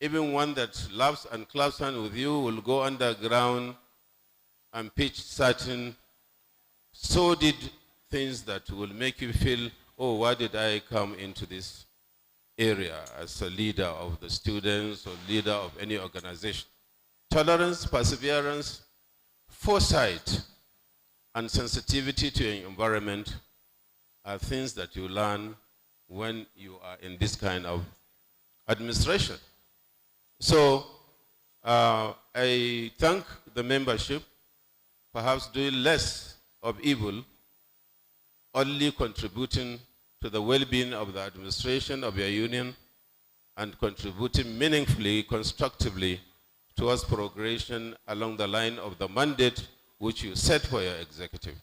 Even one that laughs and claps hands with you will go underground and pitch certain sordid things that will make you feel, oh, why did I come into this area as a leader of the students or leader of any organization? Tolerance, perseverance, foresight, and sensitivity to your environment are things that you learn when you are in this kind of administration. So I thank the membership, perhaps doing less of evil, only contributing to the well-being of the administration of your union and contributing meaningfully, constructively towards progression along the line of the mandate which you set for your executive.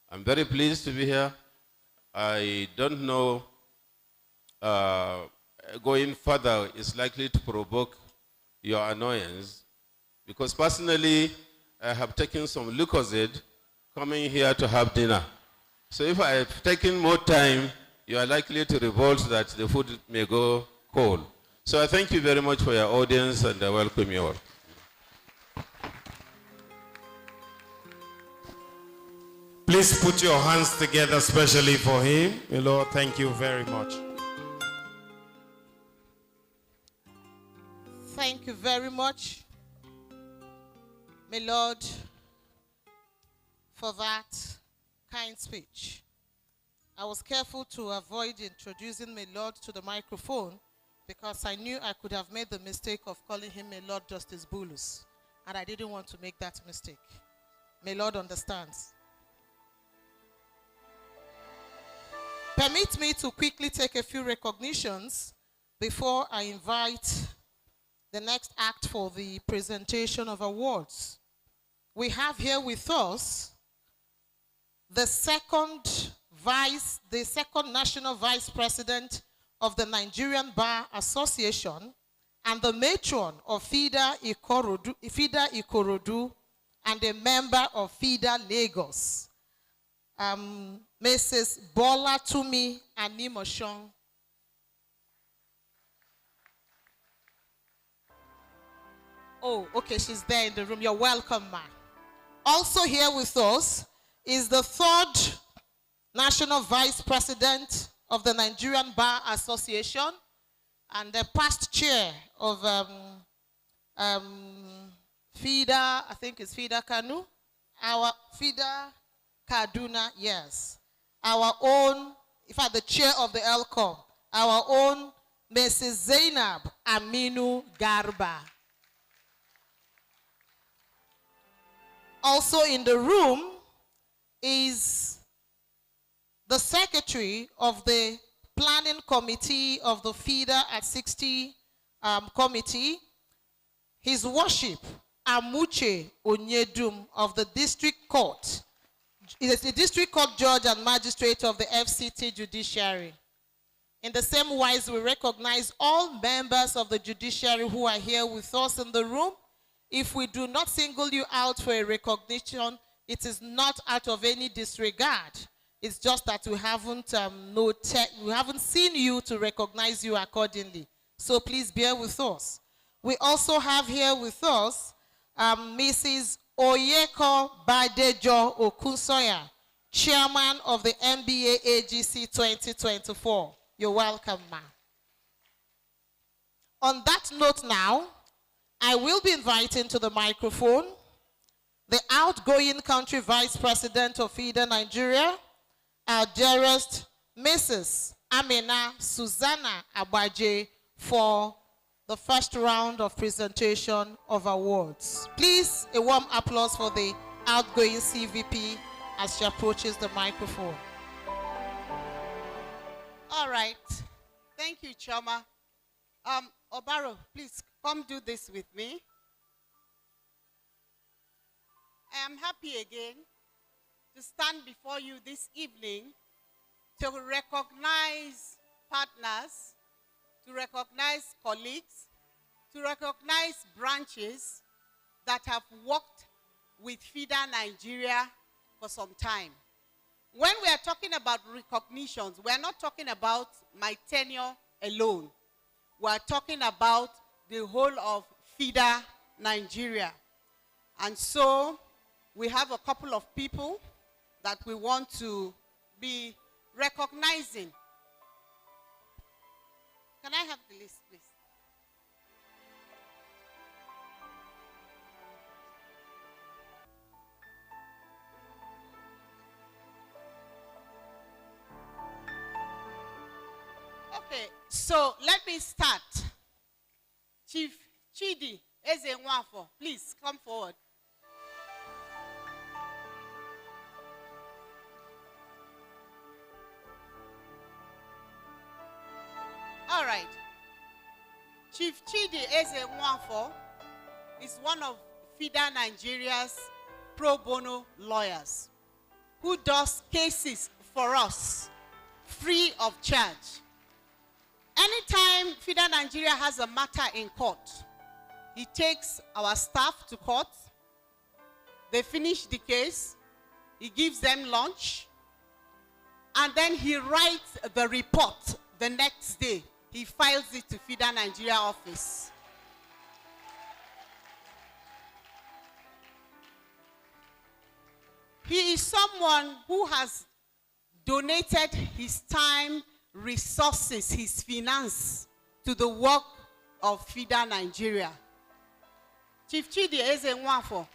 I'm very pleased to be here. I don't know, going further is likely to provoke your annoyance, because personally, I have taken some Lucozade coming here to have dinner. So if I have taken more time, you are likely to revolt that the food may go cold. So I thank you very much for your audience, and I welcome you all. Please put your hands together especially for him. My Lord, thank you very much. Thank you very much, my Lord, for that kind speech. I was careful to avoid introducing my Lord to the microphone because I knew I could have made the mistake of calling him my Lord Justice Bulus, and I didn't want to make that mistake. My Lord understands. Permit me to quickly take a few recognitions before I invite the next act for the presentation of awards. We have here with us the second national vice president of the Nigerian Bar Association and the matron of FIDA Ikorodu and a member of FIDA Lagos, Mrs. Bola Tumi Animoshon. Oh, okay, she's there in the room. You're welcome, ma. Also here with us is the third national vice president of the Nigerian Bar Association and the past chair of FIDA, I think it's FIDA Kanu, our FIDA Kaduna, yes. Our own, in fact, the chair of the ELCOM, our own Mrs. Zainab Aminu Garba. Also in the room is the secretary of the planning committee of the FIDA at 60 committee, His Worship Amuche Onyedum of the district court. He is the district court judge and magistrate of the FCT judiciary. In the same wise, we recognize all members of the judiciary who are here with us in the room. If we do not single you out for a recognition, it is not out of any disregard. It's just that we haven't seen you to recognize you accordingly. So please bear with us. We also have here with us Mrs. Oyeko Badejo Okunsoya, chairman of the NBA AGC 2024. You're welcome, ma'am. On that note now, I will be inviting to the microphone the outgoing country vice president of FIDA Nigeria, our dearest Mrs. Amina Susanna Abaje, for the first round of presentation of awards. Please, a warm applause for the outgoing CVP as she approaches the microphone. All right. Thank you, Choma. Obaro, please come do this with me. I am happy again to stand before you this evening to recognize partners, to recognize colleagues, to recognize branches that have worked with FIDA Nigeria for some time. When we are talking about recognitions, we are not talking about my tenure alone. We are talking about the whole of FIDA Nigeria. And so we have a couple of people that we want to be recognizing. Can I have the list, please? Okay, so let me start Chief Chidi Ezenwafo, please come forward. All right. Chief Chidi Ezenwafo is one of FIDA Nigeria's pro bono lawyers who does cases for us free of charge. Anytime FIDA Nigeria has a matter in court, he takes our staff to court, they finish the case, he gives them lunch, and then he writes the report the next day. He files it to FIDA Nigeria office. He is someone who has donated his time, resources, his finance to the work of FIDA Nigeria. Chief Chidi Ezenwafo,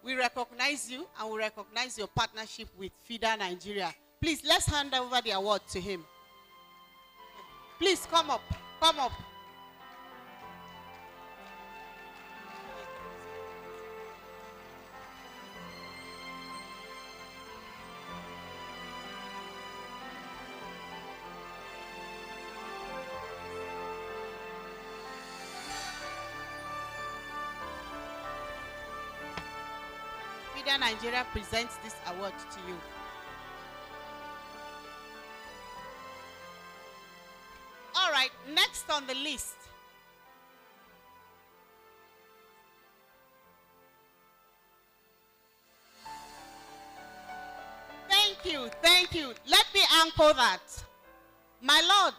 we recognize you and we recognize your partnership with FIDA Nigeria. Please, let's hand over the award to him. Please come up, come up. FIDA Nigeria presents this award to you. All right, next on the list. Thank you, thank you. Let me anchor that. My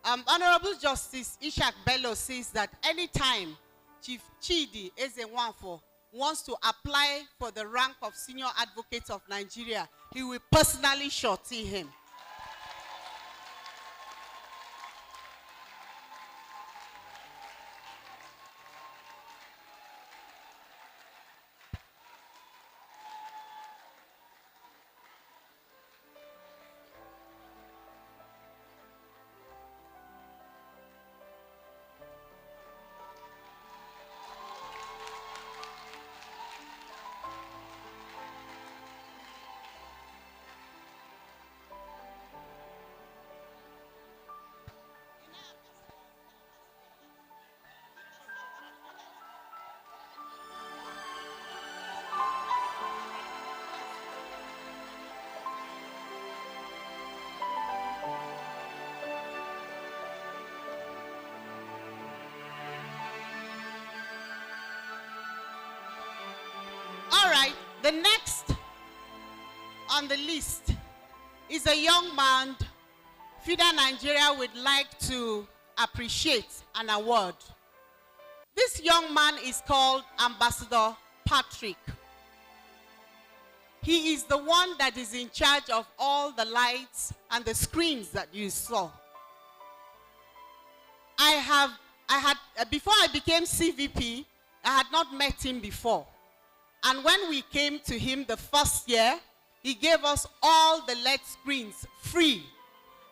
Lord, Honorable Justice Ishak Bello says that anytime Chief Chidi Ezenwafo wants to apply for the rank of Senior Advocate of Nigeria, he will personally surety him. All right, the next on the list is a young man FIDA Nigeria would like to appreciate an award. This young man is called Ambassador Patrick. He is the one that is in charge of all the lights and the screens that you saw. Before I became CVP, I had not met him before. And when we came to him the first year, he gave us all the LED screens free.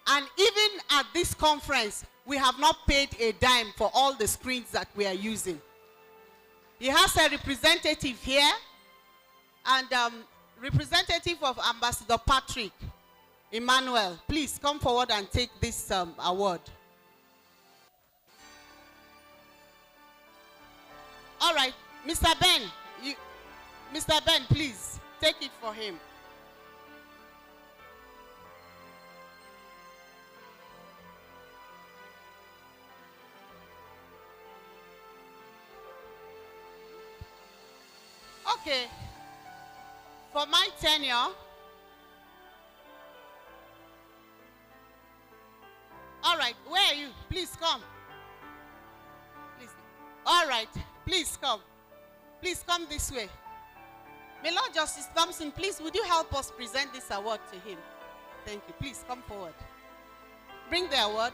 And even at this conference, we have not paid a dime for all the screens that we are using. He has a representative here, and representative of Ambassador Patrick, Emmanuel, please come forward and take this award. All right, Mr. Ben, Mr. Ben, please take it for him. Okay, for my tenure, all right, where are you? Please come. Please. All right, please come. Please come this way. My Lord Justice Thompson, please, would you help us present this award to him? Thank you. Please come forward. Bring the award.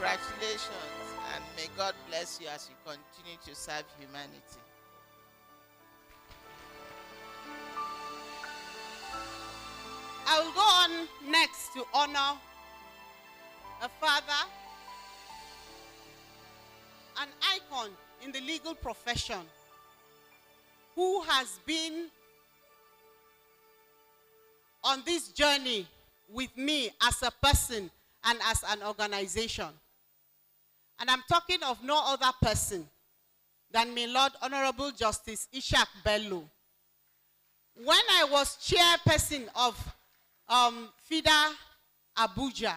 Congratulations, and may God bless you as you continue to serve humanity. I will go on next to honor a father, an icon in the legal profession, who has been on this journey with me as a person and as an organization. And I'm talking of no other person than my Lord Honorable Justice Ishak Bello. When I was chairperson of FIDA Abuja,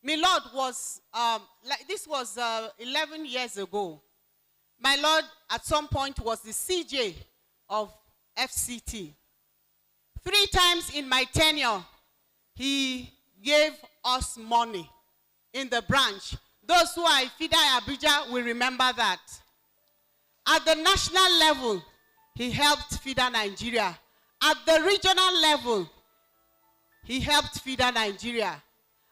my Lord was, this was 11 years ago. My Lord at some point was the CJ of FCT. 3 times in my tenure, he gave us money in the branch. Those who are in FIDA Abuja will remember that. At the national level, he helped FIDA Nigeria. At the regional level, he helped FIDA Nigeria.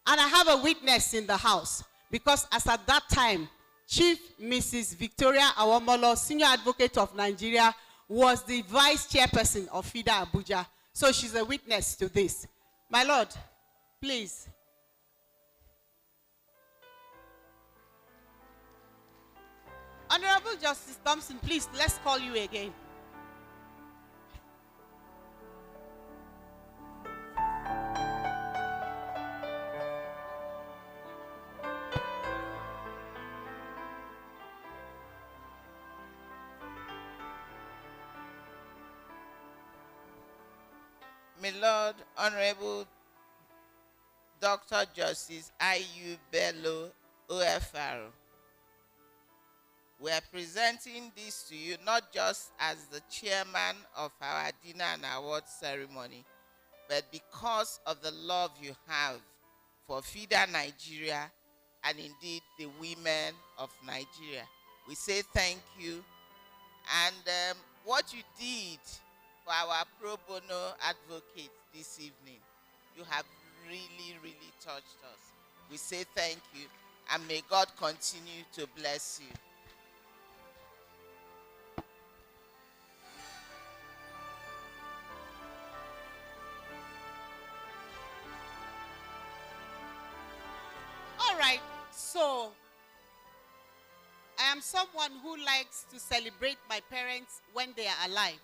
And I have a witness in the house, because as at that time, Chief Mrs. Victoria Awomolo, Senior Advocate of Nigeria, was the Vice Chairperson of FIDA Abuja. So she's a witness to this. My Lord, please. Honorable Justice Thompson, please, let's call you again. My Lord Honorable Dr. Justice I.U. Bello, OFR, we are presenting this to you not just as the chairman of our dinner and award ceremony, but because of the love you have for FIDA Nigeria and indeed the women of Nigeria. We say thank you. And what you did for our pro bono advocate this evening, you have really, really touched us. We say thank you, and may God continue to bless you. All right, so I am someone who likes to celebrate my parents when they are alive,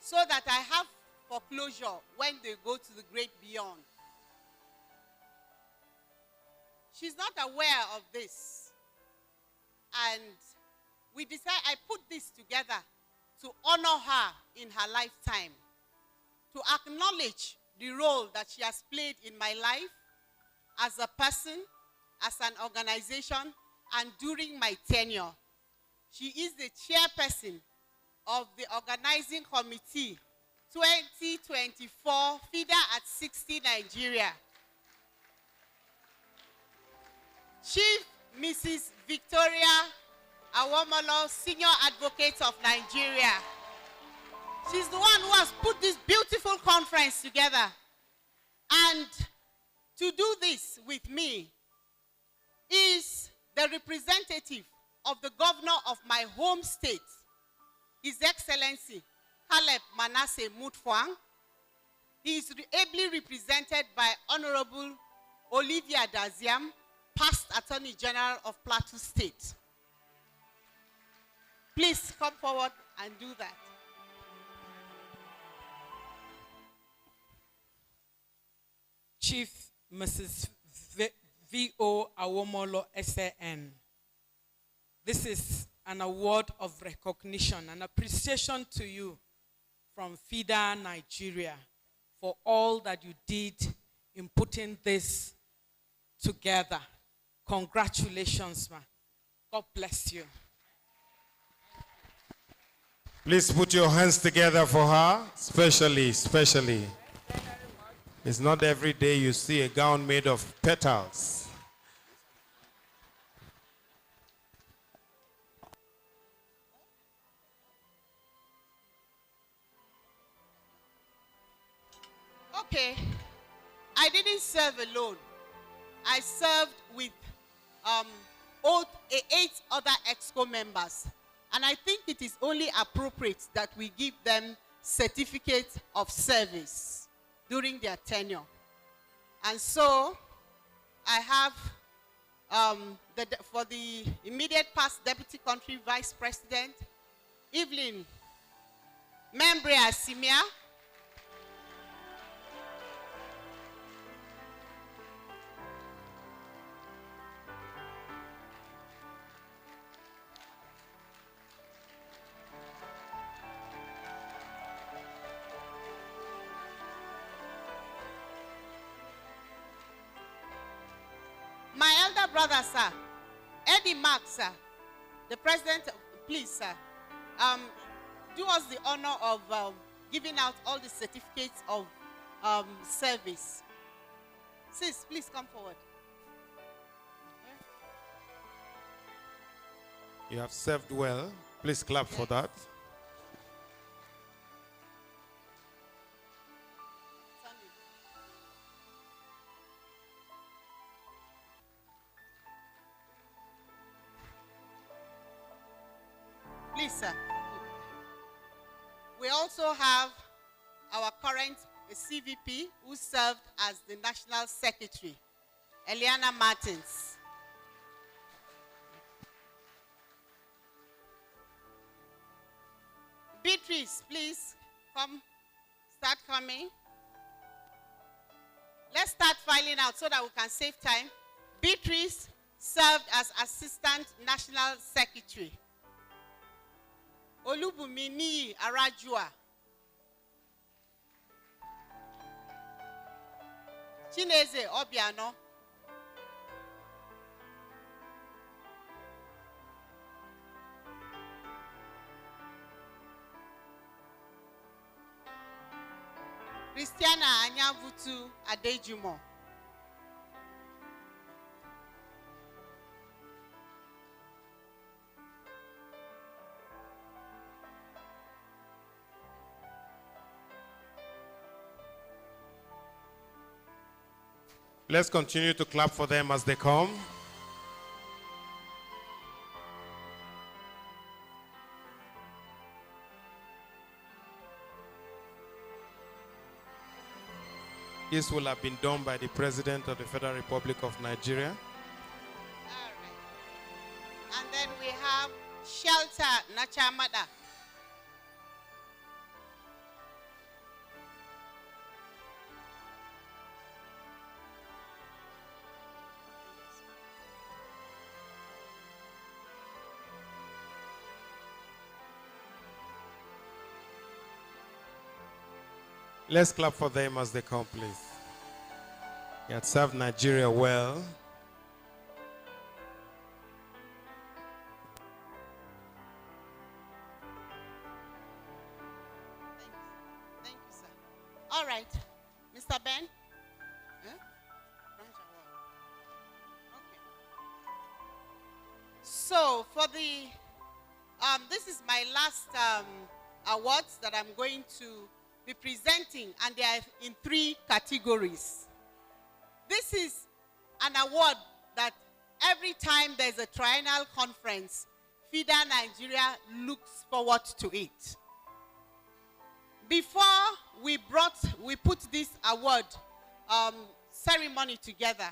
so that I have foreclosure when they go to the great beyond. She's not aware of this. And we decided, I put this together to honor her in her lifetime, to acknowledge the role that she has played in my life as a person, as an organization, and during my tenure. She is the chairperson of the organizing committee 2024 FIDA at 60 Nigeria. Chief Mrs. Victoria Awomolo, Senior Advocate of Nigeria. She's the one who has put this beautiful conference together. And to do this with me is the representative of the governor of my home state, His Excellency Caleb Manasseh Mutfwang. He is ably represented by Honorable Olivia Daziam, past Attorney General of Plateau State. Please come forward and do that. Chief Mrs. V.O. Awomolo SAN. This is an award of recognition and appreciation to you from FIDA Nigeria for all that you did in putting this together. Congratulations, ma. God bless you. Please put your hands together for her, especially. It's not every day you see a gown made of petals. Okay, I didn't serve alone. I served with um, 8 other EXCO members. And I think it is only appropriate that we give them certificates of service during their tenure. And so I have for the immediate past Deputy Country Vice President, Evelyn Membria Simia. My elder brother, sir, Eddie Mark, sir, the president, please, sir, do us the honor of giving out all the certificates of service. Sis, please come forward. You have served well. Please clap for that. Please, sir. We also have our current CVP who served as the National Secretary, Eliana Martins. Beatrice, please come, start coming. Let's start filing out so that we can save time. Beatrice served as Assistant National Secretary. Olubumini Arajua. Chineze Obiano. Christiana Anyavutu Adejumo. Let's continue to clap for them as they come. This will have been done by the President of the Federal Republic of Nigeria. All right. And then we have Shelter Nachamada. Let's clap for them as they come, please. They had served Nigeria well. Thank you, sir. All right. Mr. Ben? Okay. So for the, this is my last awards that I'm going to be presenting, and they are in 3 categories. This is an award that every time there's a triennial conference, FIDA Nigeria looks forward to it. Before we put this award ceremony together,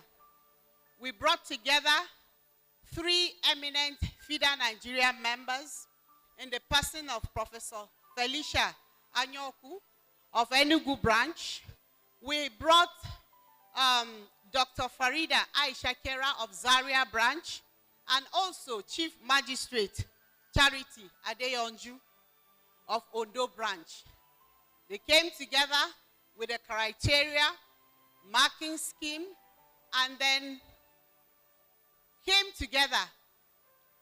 we brought together 3 eminent FIDA Nigeria members in the person of Professor Felicia Anyoku of Enugu branch. We brought Dr. Farida Aisha Kera of Zaria branch, and also Chief Magistrate Charity Adeyonju of Ondo branch. They came together with a criteria, marking scheme, and then came together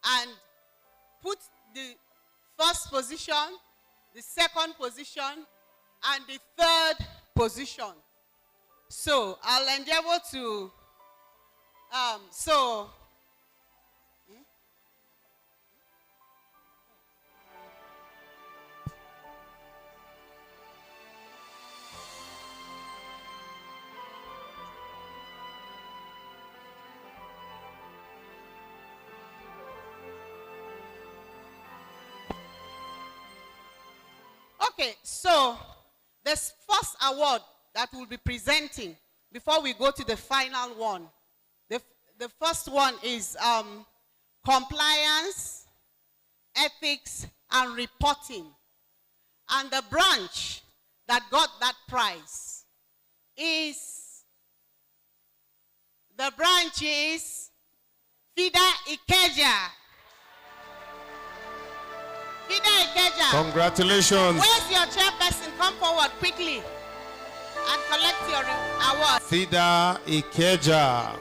and put the first position, the second position, and the third position. So I'll endeavor to, Okay, so this first award that we'll be presenting before we go to the final one. The first one is compliance, ethics, and reporting. And the branch that got that prize is, the branch is FIDA Ikeja. FIDA Ikeja. Congratulations. Where's your chairperson? Come forward quickly and collect your award. FIDA Ikeja.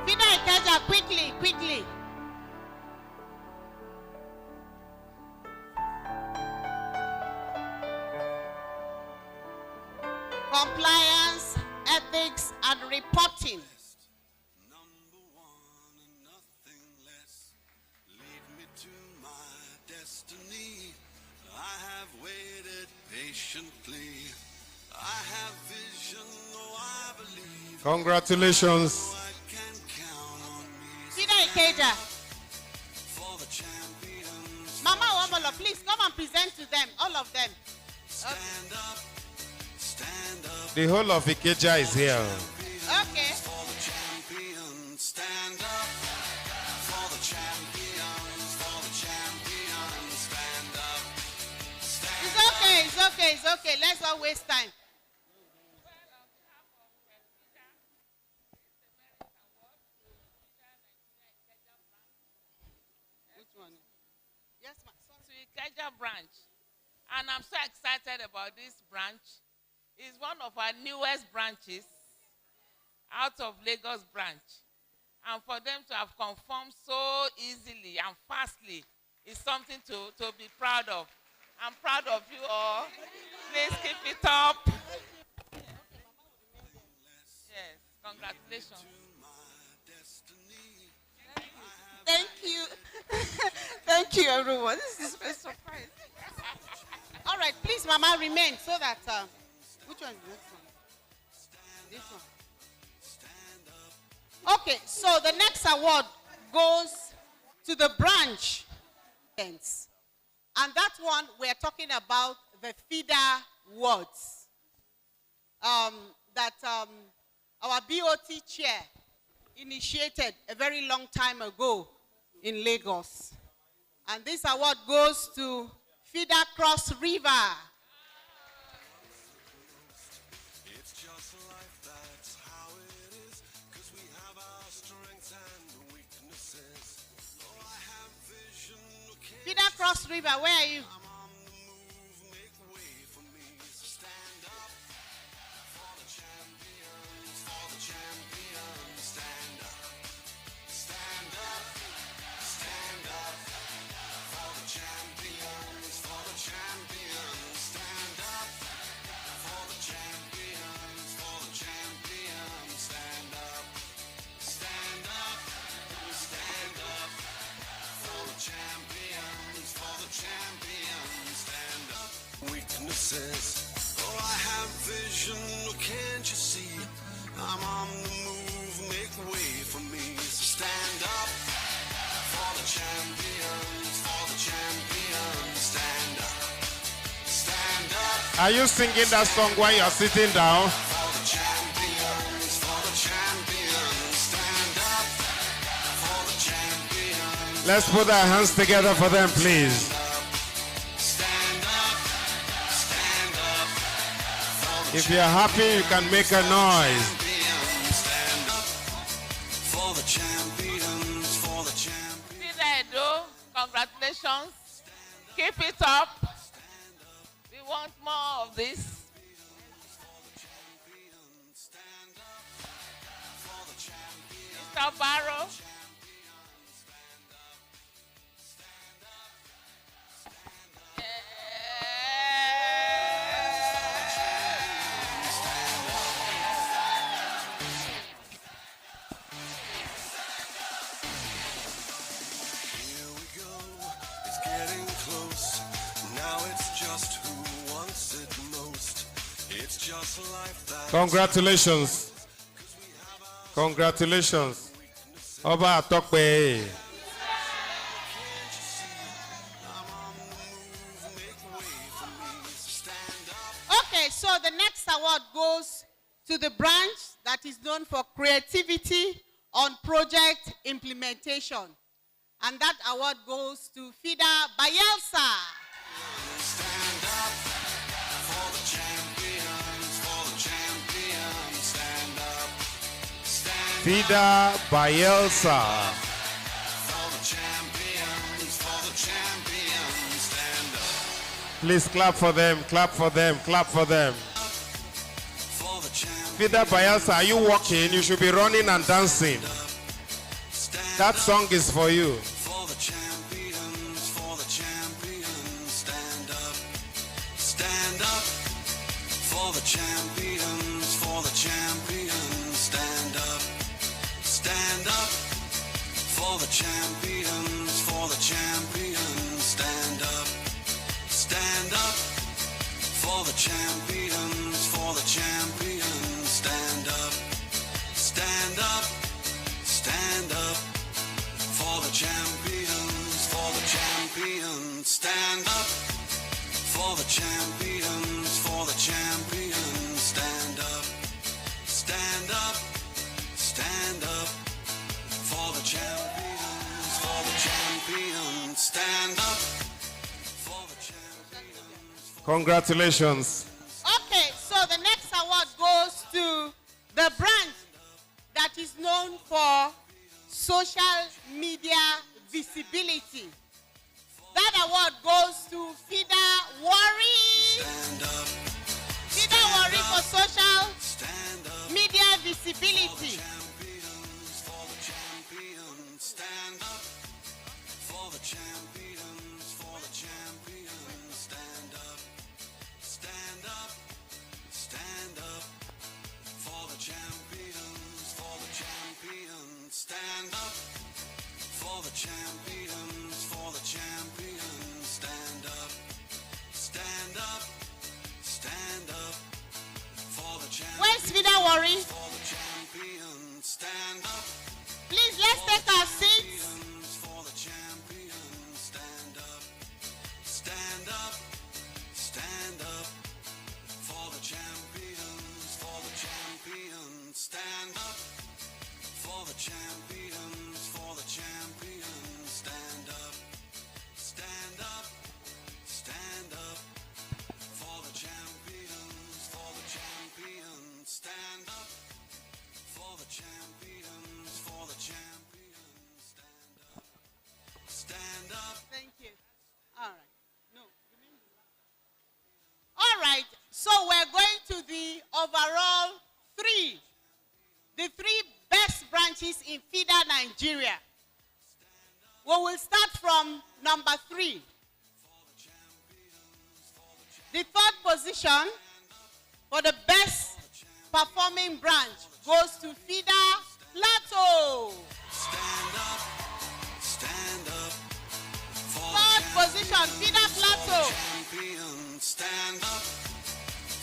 FIDA Ikeja, quickly, quickly. Compliance, ethics, and reporting. Number one and nothing less. Lead me to my destiny. I have waited patiently. I have vision, oh I believe. Congratulations. I can count on me. FIDA Ikeja. For the champions. Mama Wambolo, please come and present to them, all of them. Stand up, stand up. The whole of Ikeja is here. Okay. For the champions, stand up. For the champions, stand up. Stand It's okay. Let's not waste time. Which one? Yes, ma'am. To Ikeja branch. And I'm so excited about this branch. It's one of our newest branches out of Lagos branch. And for them to have conformed so easily and fastly is something to be proud of. I'm proud of you all. Please keep it up. Yes, congratulations. Thank you. Thank you, everyone. This is a surprise. All right, please, Mama, remain so that. Which one is the next one? This one. Okay, so the next award goes to the branch. And that one, we're talking about the FIDA words. Our BOT chair initiated a very long time ago in Lagos. And this award goes to FIDA Cross River. It's just life, that's how it is. 'Cause we have our strengths and weaknesses. Oh, I have vision. FIDA Cross River, where are you? I'm on the move, make way for me. Stand up for the champions, stand up. Stand up, stand up for the champions, stand up for the champions, stand up for the champions, stand up, stand up for the champions, stand up. Weaknesses, oh I have vision, oh, can't you see? I'm on the move, make way for me. Stand up for the champions, stand up. Stand up Are you singing that song while you're sitting down? for the champions, stand up for the champions. Let's put our hands together for them, please. Stand up If you're happy, you can make a noise. stand up for the champions, FIDA Edo, congratulations. Keep it up. We want more of this. Mr. Barrow. Here we go, it's getting close. Now it's just who wants it most. It's just life that Congratulations. Congratulations. Oba Atokpe. Okay, so the next award goes to the branch that is known for creativity on project implementation. And that award goes to FIDA Bayelsa. stand up for the champions, stand up. Stand FIDA Bayelsa. for the champions, stand up. Please clap for them, clap for them, clap for them. For the champions, FIDA Bayelsa, are you walking? You should be running and dancing. That song is for you. for the champions, stand up. Stand up for the champions, stand up. Stand up for the champions, stand up. Stand up for the champions, stand up. Stand up, stand up for the champions, stand up for the champions, stand up. Stand up, stand up for the champions, stand up for the champions. Congratulations. Okay, so the next award goes to the branch that is known for social media visibility. That award goes to FIDA Worry. Stand up, FIDA Worry for social stand up. media visibility. For the champions, stand up. For the champions, stand up. Stand up, stand up. For the champions, stand up. For the champions, stand up. Stand up, stand up. For the champions. Where's FIDA Worry? For the champions, stand up. Please, let's take our seats. For the champions, stand up. Stand up, stand up. For the champions, stand up. For the champions, stand up. Stand up, stand up. For the champions, stand up. For the champions, stand up. Stand up. Thank you. All right. No. All right. So we're going to the overall three. The three best branches in FIDA Nigeria. We will start from number 3. The third position for the best performing branch goes to FIDA Plateau. Stand up, stand up. Third position, FIDA Plateau. Champions, stand up.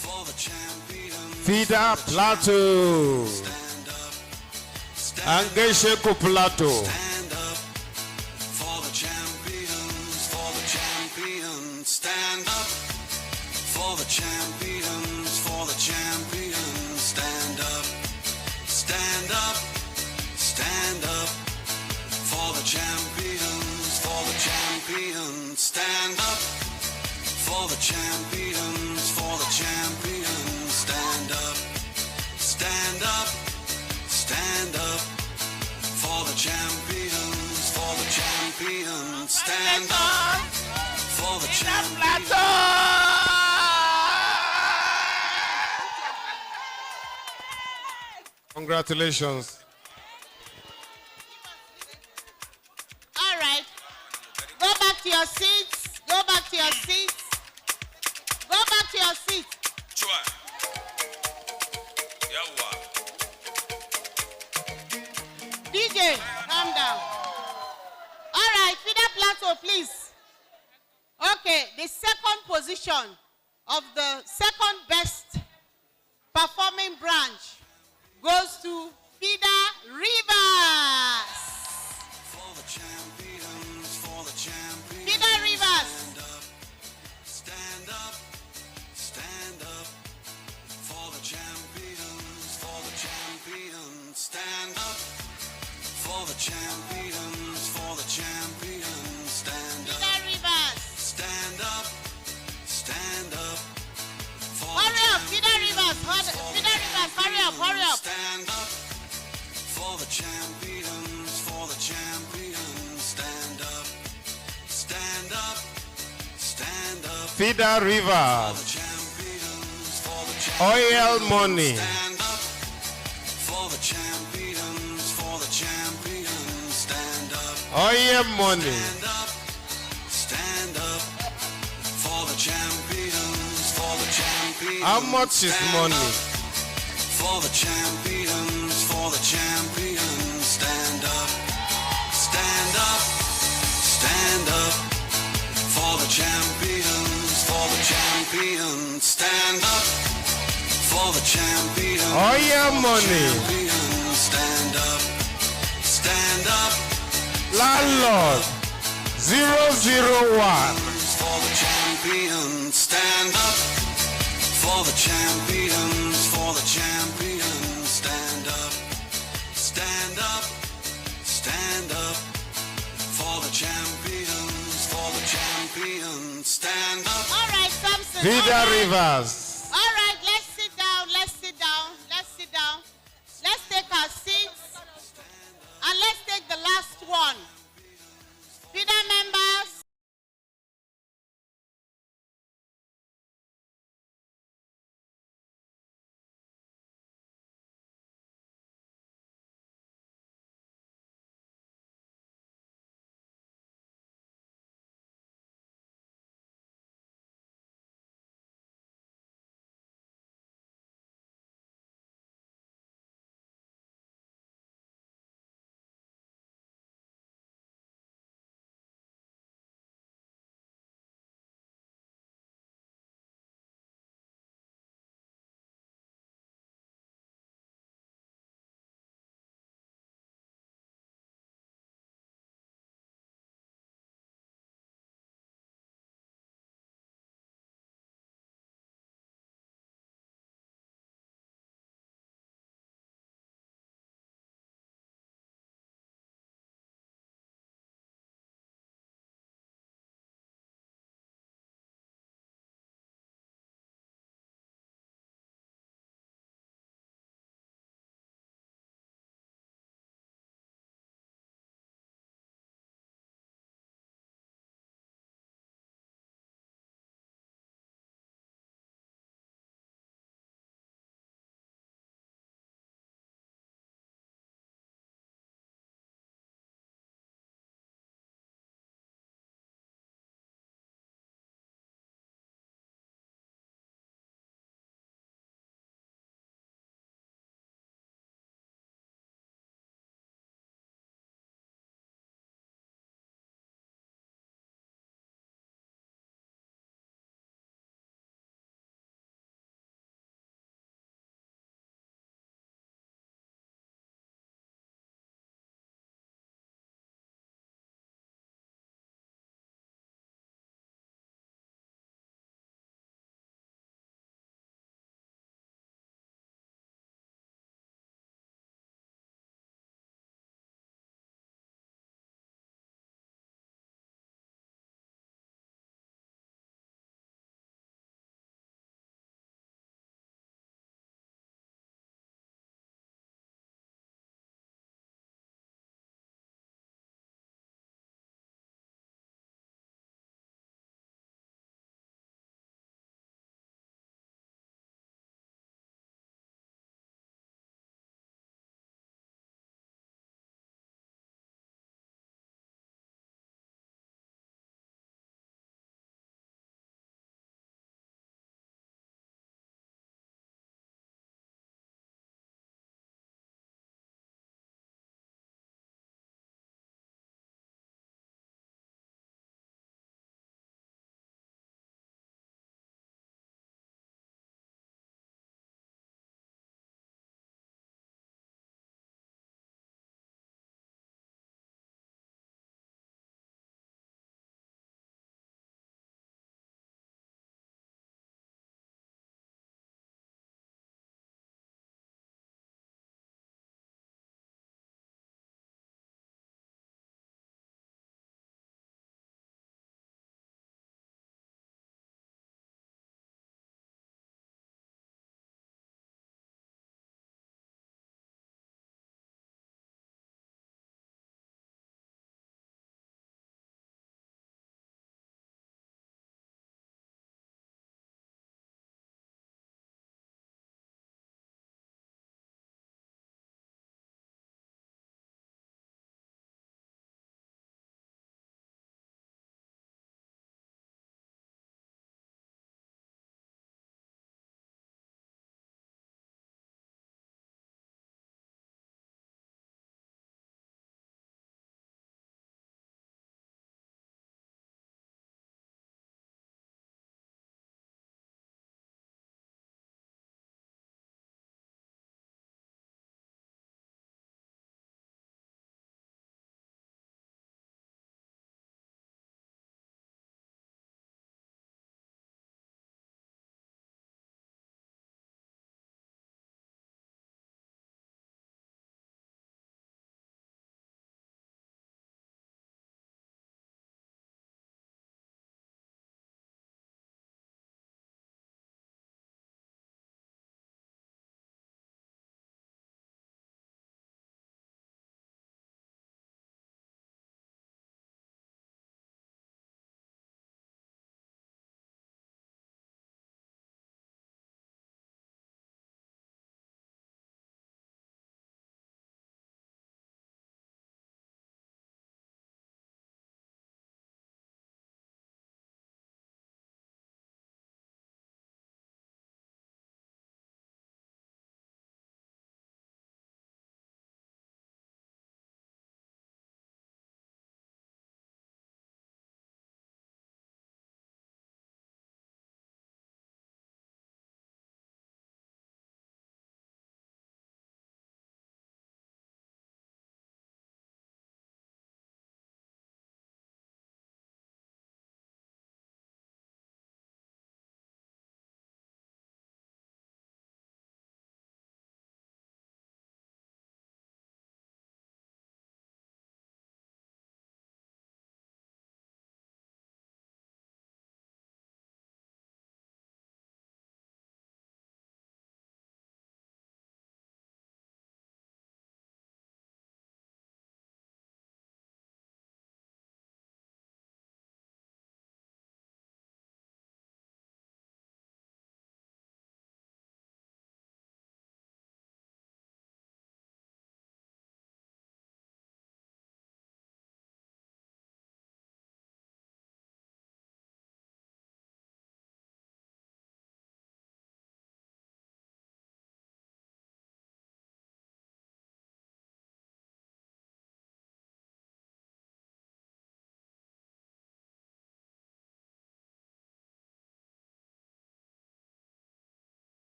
For the champions, FIDA Plateau. stand up. Angesheku Plateau. Stand up. For the champions, stand up. For the champions, stand up. Stand up, stand up. For the champions, stand up. For the champions, stand up. Stand up, stand up. For the champions, stand up. For the champions. Congratulations. All right. Go back to your seats. Go back to your seats. Go back to your seats. DJ, calm down. All right, FIDA Plateau, please. Okay, the second position of the second best performing branch goes to FIDA Rivers. For the champions, for the champions. FIDA Rivers. Stand up, stand up. For the champions, for the champions. Stand up. For the champions, for the champions. Stand up. FIDA Rivers. Stand up, stand up. Hurry up, FIDA Rivers. FIDA Rivers, hurry up, hurry up. Stand up. For the champions, for the champions. Stand up, stand up, stand up. FIDA Rivers. Champions, for the champions. Oil money. Stand up. For the champions, for the champions. Stand up. Oil money. Stand up, stand up. For the champions, for the champions. How much is Stand money? up. For the champions, for the champions. Stand up, stand up, stand up. For the champions, for the champions. Stand up. For the champions. Oil money. Champions. Stand up, stand up. Landlord 001. For the champions, stand up. For the champions, for the champions, stand up. Stand up, stand up. For the champions, for the champions, stand up. All right, Samson. FIDA all right. Rivers. All right, let's sit down, let's sit down, let's sit down. Let's take our seats and let's take the last one. FIDA members.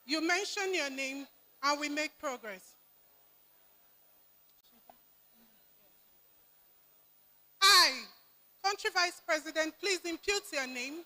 You mention your name and we make progress. I, Country Vice President, please impute your name.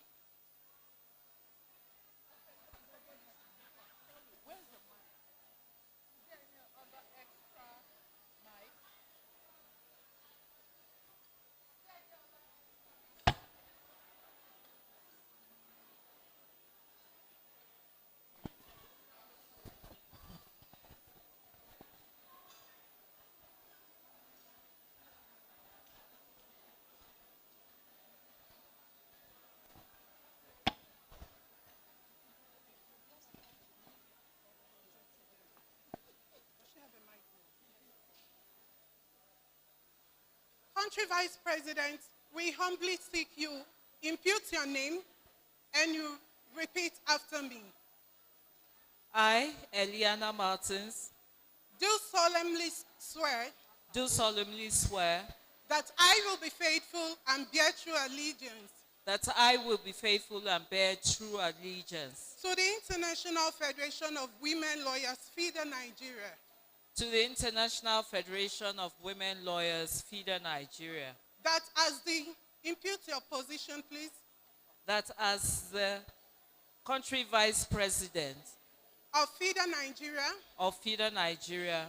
Country Vice President, we humbly seek you, impute your name, and you repeat after me. I, Eliana Martins, Do solemnly swear do solemnly swear that I will be faithful and bear true allegiance that I will be faithful and bear true allegiance to the International Federation of Women Lawyers, FIDA Nigeria, to the International Federation of Women Lawyers, FIDA Nigeria, that as the, impute your position please, that as the country vice president of FIDA Nigeria, of FIDA Nigeria,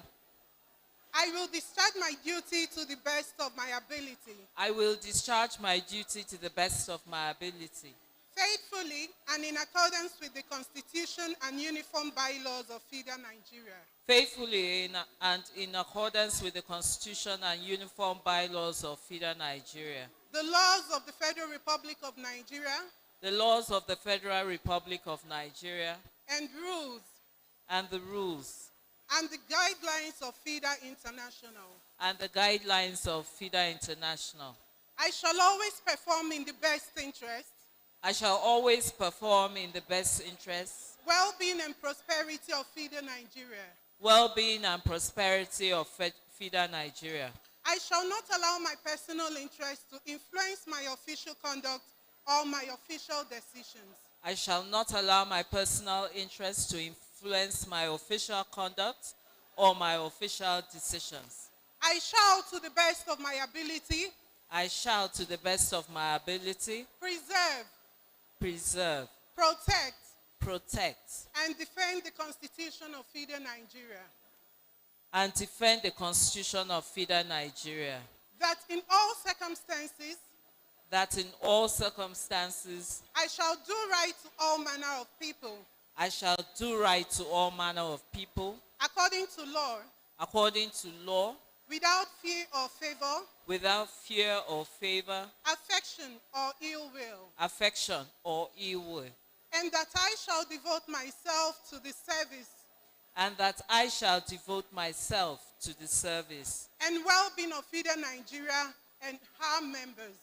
I will discharge my duty to the best of my ability, I will discharge my duty to the best of my ability, faithfully and in accordance with the Constitution and uniform bylaws of FIDA Nigeria, faithfully and in accordance with the Constitution and uniform bylaws of FIDA Nigeria, the laws of the Federal Republic of Nigeria, the laws of the Federal Republic of Nigeria, and rules and the rules and the guidelines of FIDA International. and the guidelines of FIDA International. I shall always perform in the best interest, I shall always perform in the best interests, well-being and prosperity of FIDA Nigeria. well-being and prosperity of FIDA Nigeria. I shall not allow my personal interest to influence my official conduct or my official decisions. I shall not allow my personal interest to influence my official conduct or my official decisions. I shall, to the best of my ability, I shall, to the best of my ability, preserve, preserve, protect, protect, and defend the Constitution of FIDA Nigeria. and defend the Constitution of FIDA Nigeria. That in all circumstances, That in all circumstances, I shall do right to all manner of people, I shall do right to all manner of people, according to law, according to law, without fear or favor, without fear or favor, affection or ill will, affection or ill will, and that I shall devote myself to the service and that I shall devote myself to the service and well-being of FIDA Nigeria and her members.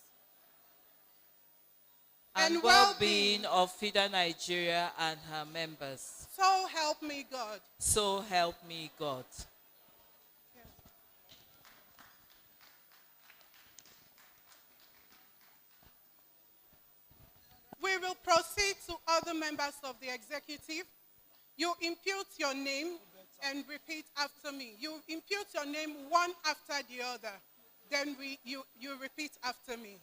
and well-being of FIDA Nigeria and her members. So help me God. So help me God. We will proceed to other members of the executive. You impute your name and repeat after me. You impute your name one after the other. Then you repeat after me.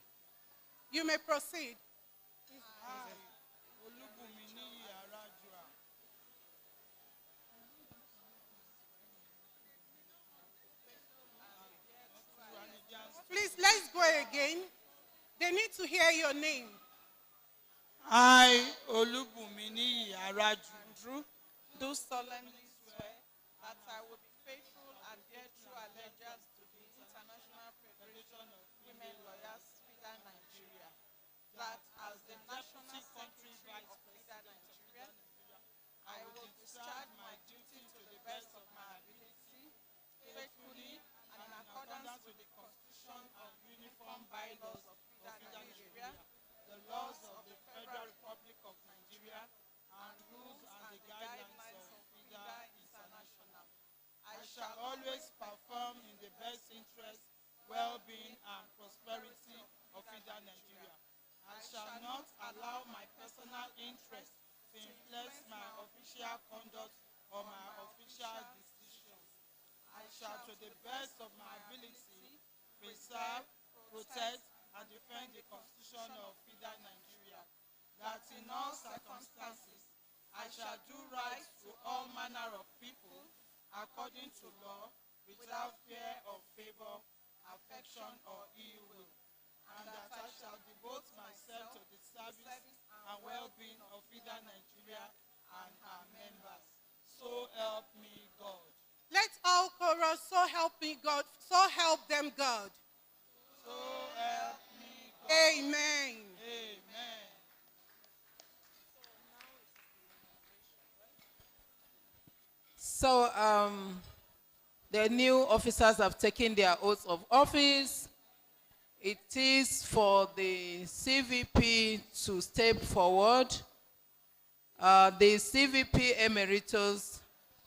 You may proceed. Please, let's go again. They need to hear your name. I, Olubumini Araju, Do solemnly swear that I will be faithful and bear true allegiance to the International Federation of Women Lawyers, FIDA Nigeria, that as the National Secretary of FIDA Nigeria, I will discharge my duty to the best of my ability, faithfully and in accordance with the Constitution and uniform bylaws of FIDA Nigeria, the laws of the Federal Republic of Nigeria, and rules and the guidelines of FIDA International. I shall always perform in the best interest, well-being and prosperity of FIDA Nigeria. I shall not allow my personal interest to influence my official official conduct or my official decisions. I shall, to the best of my ability, preserve, protect, and defend the Constitution of FIDA Nigeria, that in all circumstances I shall do right to all manner of people according to law, without fear of favor, affection, or ill will, and that I shall devote myself to the service and well-being of FIDA Nigeria and our members. So help me God. Let all chorus, so help me God, so help them God. So help me God. Amen. Amen. So the new officers have taken their oaths of office. It is for the CVP to step forward. The CVP emeritus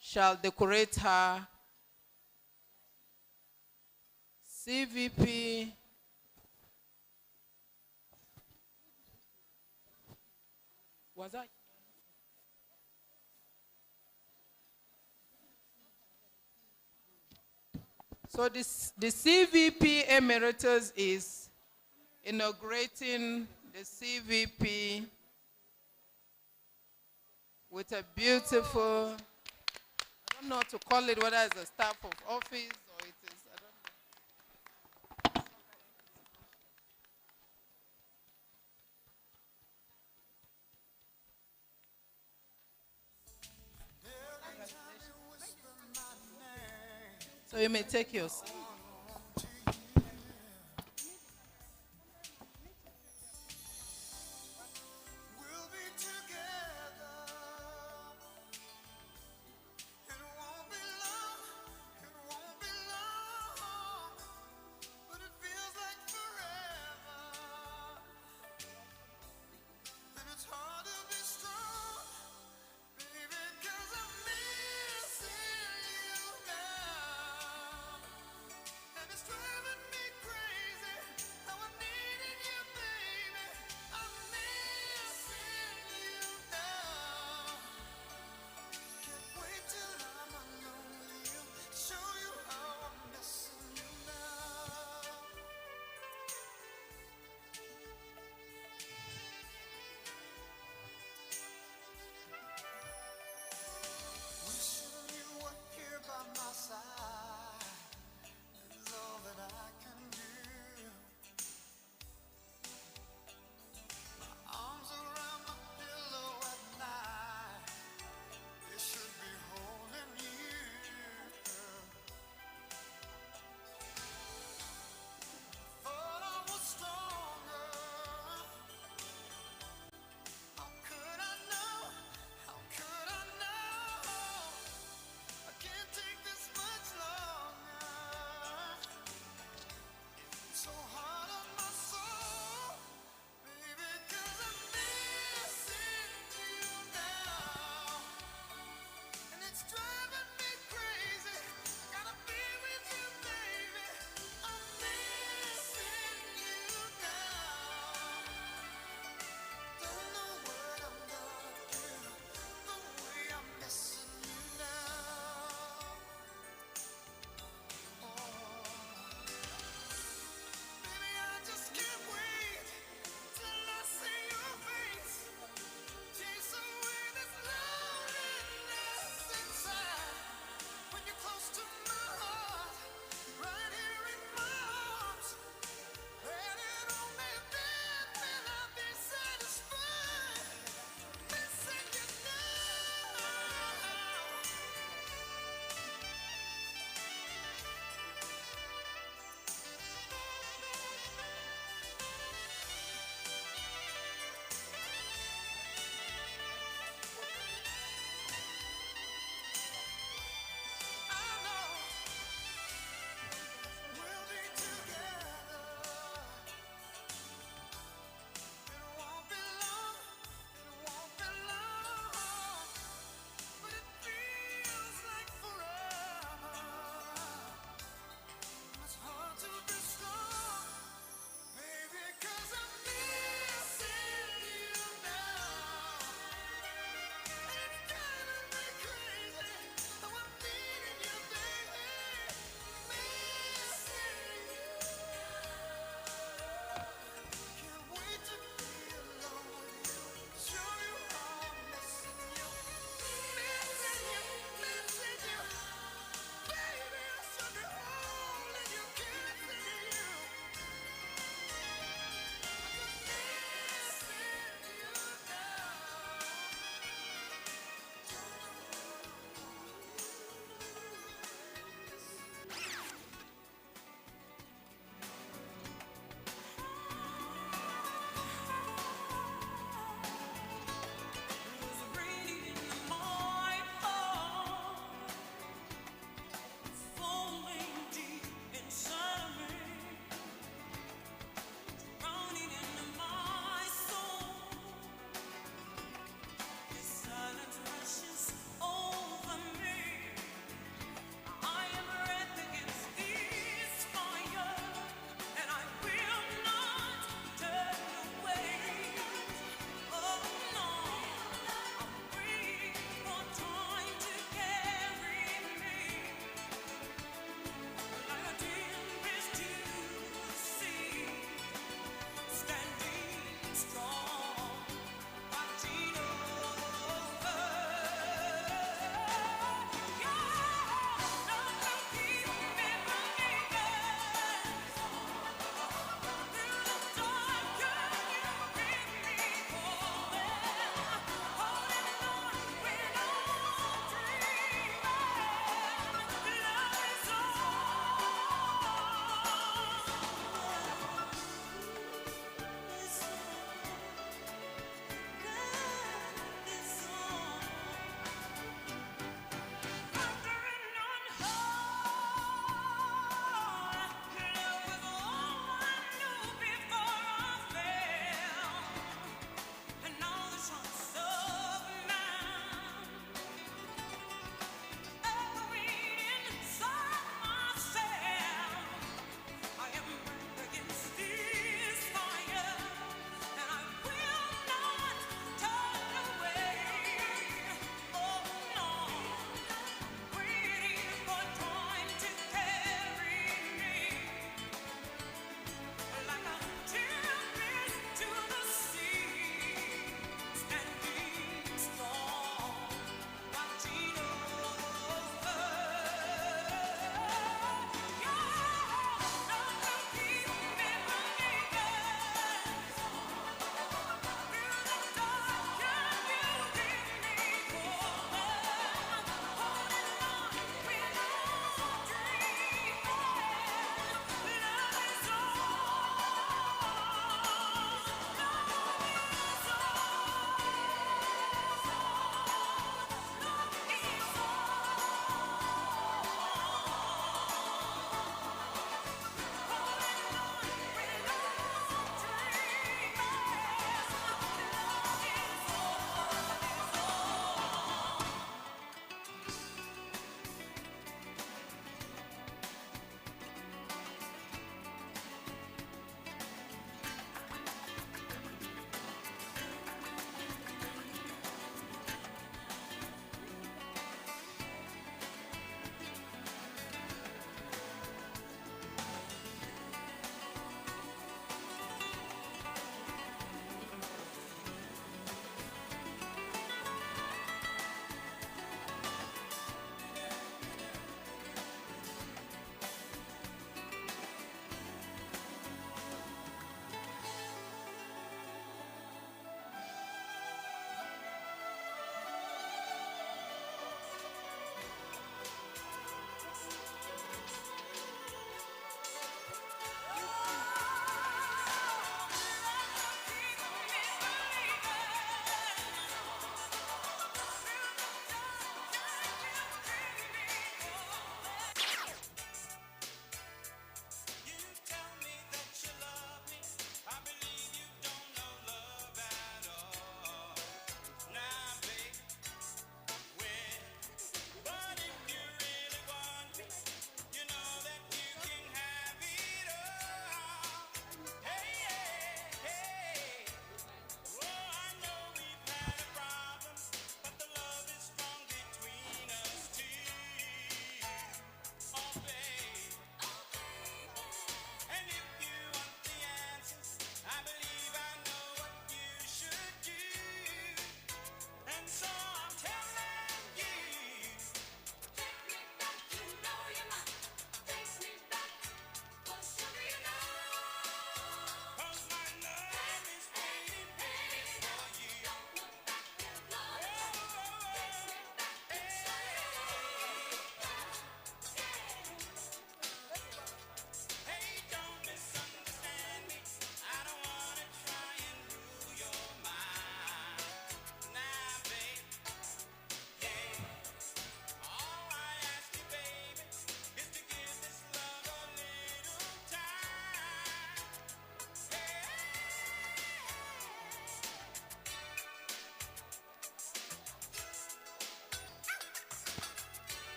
shall decorate her. CVP was that? So the CVP emeritus is inaugurating the CVP with a beautiful, I don't know what to call it, whether it's a staff of office or it is, I don't know. So you may take your seat.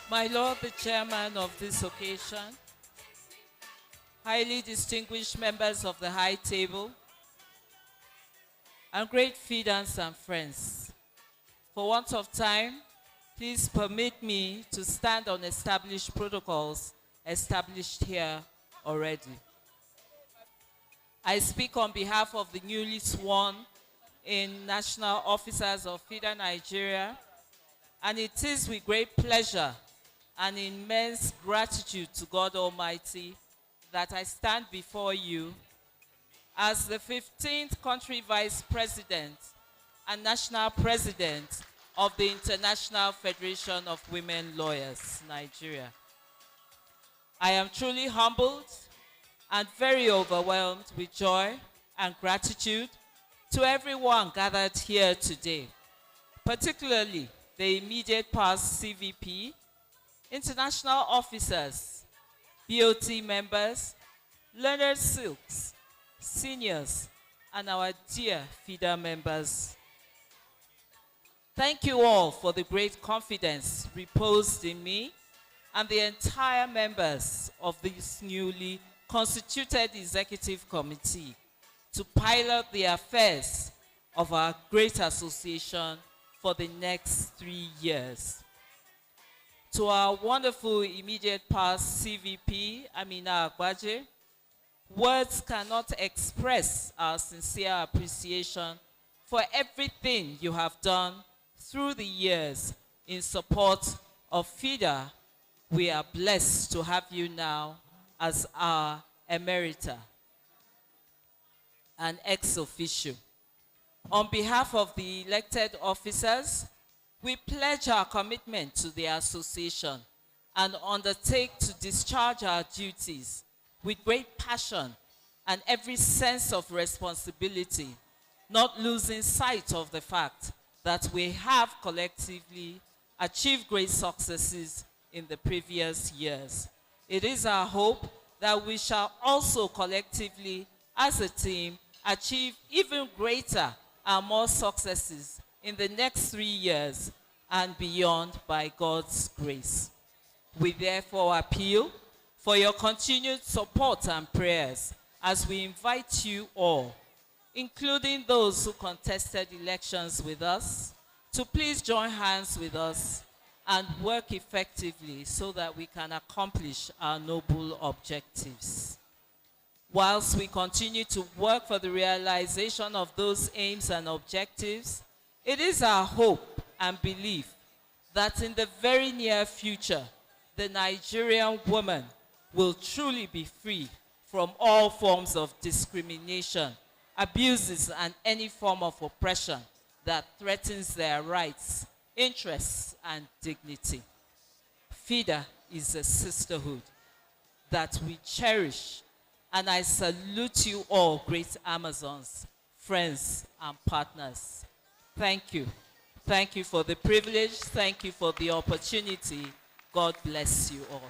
My Lord, the chairman of this occasion, highly distinguished members of the high table, and great feeders and friends. For want of time, please permit me to stand on established protocols established here already. I speak on behalf of the newly sworn in national officers of FIDA Nigeria, and it is with great pleasure and immense gratitude to God Almighty that I stand before you as the 15th country vice president and national president of the International Federation of Women Lawyers, Nigeria. I am truly humbled and very overwhelmed with joy and gratitude to everyone gathered here today, particularly the immediate past CVP, international officers, BOT members, learned silks, seniors, and our dear FIDA members. Thank you all for the great confidence reposed in me and the entire members of this newly constituted executive committee to pilot the affairs of our great association for the next 3 years. To our wonderful immediate past CVP, Amina Agbaje, words cannot express our sincere appreciation for everything you have done through the years in support of FIDA. We are blessed to have you now as our emerita and ex officio. On behalf of the elected officers, we pledge our commitment to the association and undertake to discharge our duties with great passion and every sense of responsibility, not losing sight of the fact that we have collectively achieved great successes in the previous years. It is our hope that we shall also collectively, as a team, achieve even greater and more successes in the next 3 years and beyond by God's grace. We therefore appeal for your continued support and prayers as we invite you all, including those who contested elections with us, to please join hands with us and work effectively so that we can accomplish our noble objectives. Whilst we continue to work for the realization of those aims and objectives, it is our hope and belief that in the very near future, the Nigerian woman will truly be free from all forms of discrimination, abuses, and any form of oppression that threatens their rights, interests, and dignity. FIDA is a sisterhood that we cherish, and I salute you all, great Amazons, friends, and partners. Thank you. Thank you for the privilege. Thank you for the opportunity. God bless you all.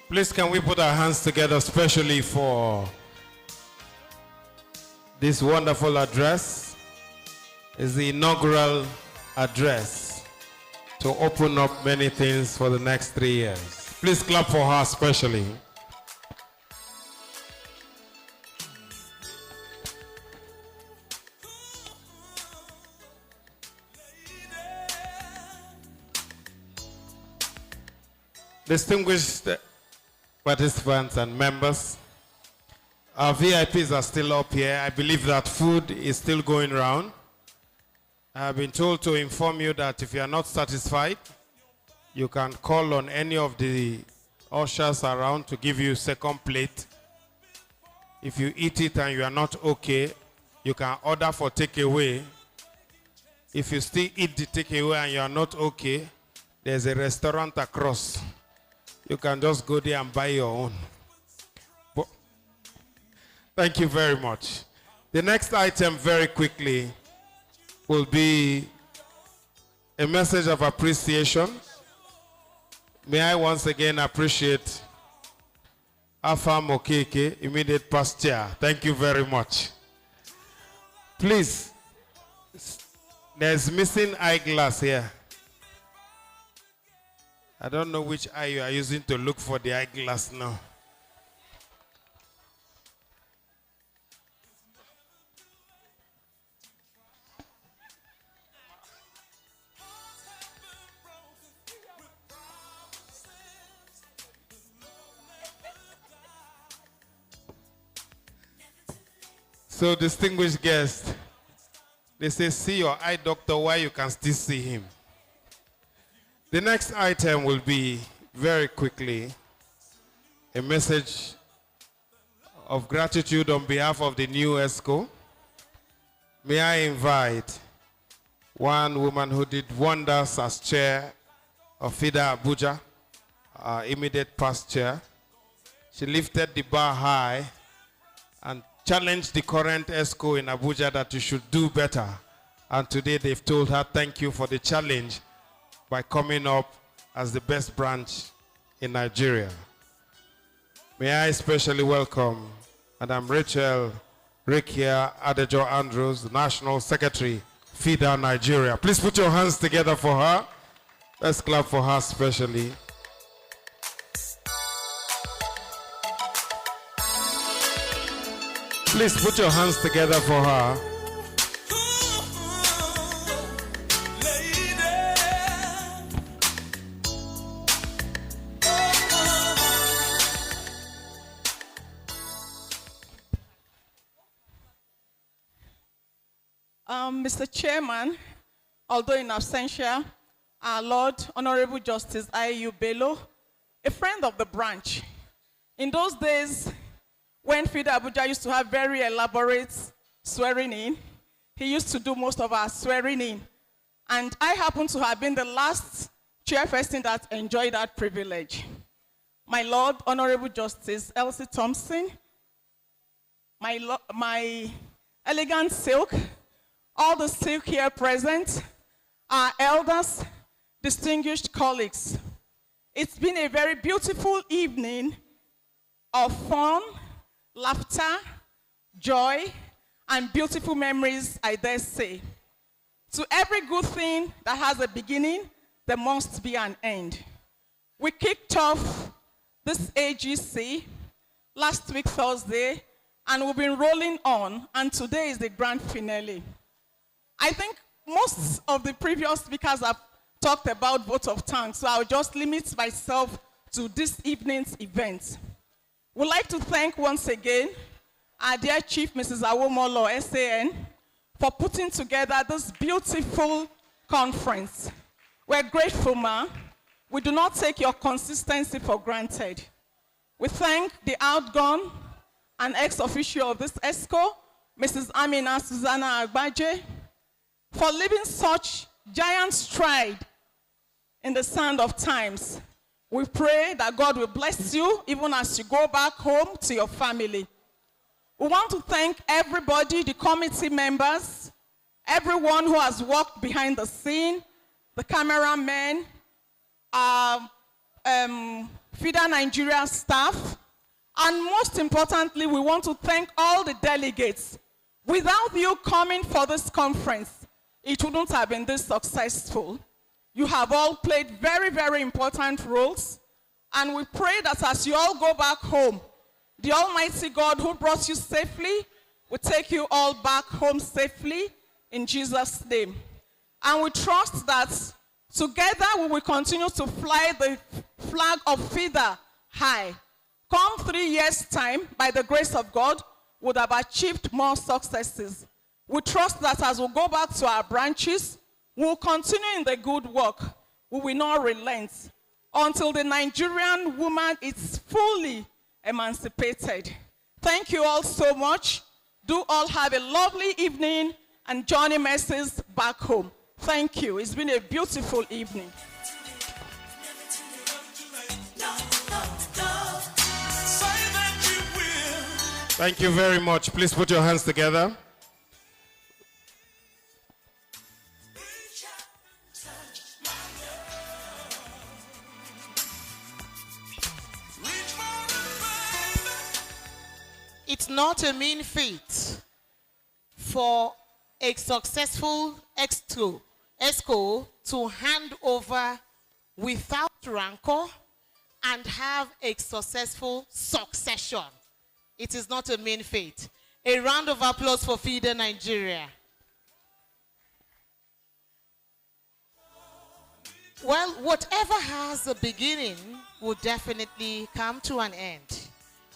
Please, can we put our hands together especially for this wonderful address? It's the inaugural address to open up many things for the next 3 years. Please clap for her especially. Distinguished participants and members, our VIPs are still up here. I believe that food is still going around. I have been told to inform you that if you are not satisfied, you can call on any of the ushers around to give you a second plate. If you eat it and you are not okay, you can order for takeaway. If you still eat the takeaway and you are not okay, there's a restaurant across. You can just go there and buy your own. But thank you very much. The next item, very quickly, will be a message of appreciation. May I once again appreciate Afa Mokeke, immediate past chair. Thank you very much. Please, there's missing eyeglass here. I don't know which eye you are using to look for the eyeglass now. So, distinguished guests, they say, see your eye doctor while you can still see him. The next item will be, very quickly, a message of gratitude on behalf of the new ESCO. May I invite one woman who did wonders as chair of FIDA Abuja, our immediate past chair. She lifted the bar high and challenged the current ESCO in Abuja that you should do better. And today they've told her thank you for the challenge by coming up as the best branch in Nigeria. May I especially welcome Madam Rachel Rikia Adejo Andrews, the National Secretary, FIDA Nigeria. Please put your hands together for her. Let's clap for her specially. Please put your hands together for her. Mr. Chairman, although in absentia, our Lord Honorable Justice I.U. Bello, a friend of the branch. In those days, when FIDA Abuja used to have very elaborate swearing in, he used to do most of our swearing in. And I happen to have been the last chairperson that enjoyed that privilege. My Lord Honorable Justice Elsie Thompson, my elegant silk, all the silk here present, our elders, distinguished colleagues. It's been a very beautiful evening of fun, laughter, joy, and beautiful memories, I dare say. To every good thing that has a beginning, there must be an end. We kicked off this AGC last week, Thursday, and we've been rolling on, and today is the grand finale. I think most of the previous speakers have talked about vote of thanks, so I'll just limit myself to this evening's event. We'd like to thank once again our dear Chief Mrs. Awomolo, SAN, for putting together this beautiful conference. We're grateful, ma. We do not take your consistency for granted. We thank the outgone and ex-officio of this ESCO, Mrs. Amina Susanna Agbaje, for leaving such giant stride in the sand of times. We pray that God will bless you even as you go back home to your family. We want to thank everybody, the committee members, everyone who has worked behind the scene, the cameramen, FIDA Nigeria staff, and most importantly, we want to thank all the delegates. Without you coming for this conference, it wouldn't have been this successful. You have all played very, very important roles, and we pray that as you all go back home, the Almighty God who brought you safely will take you all back home safely in Jesus' name. And we trust that together we will continue to fly the flag of FIDA high. Come 3 years' time, by the grace of God, we would have achieved more successes. We trust that as we go back to our branches, we will continue in the good work. We will not relent until the Nigerian woman is fully emancipated. Thank you all so much. Do all have a lovely evening and journey mercies back home. Thank you. It's been a beautiful evening. Thank you very much. Please put your hands together. It's not a mean feat for a successful EXCO to hand over without rancor and have a successful succession. It is not a mean feat. A round of applause for FIDA Nigeria. Well, whatever has a beginning will definitely come to an end.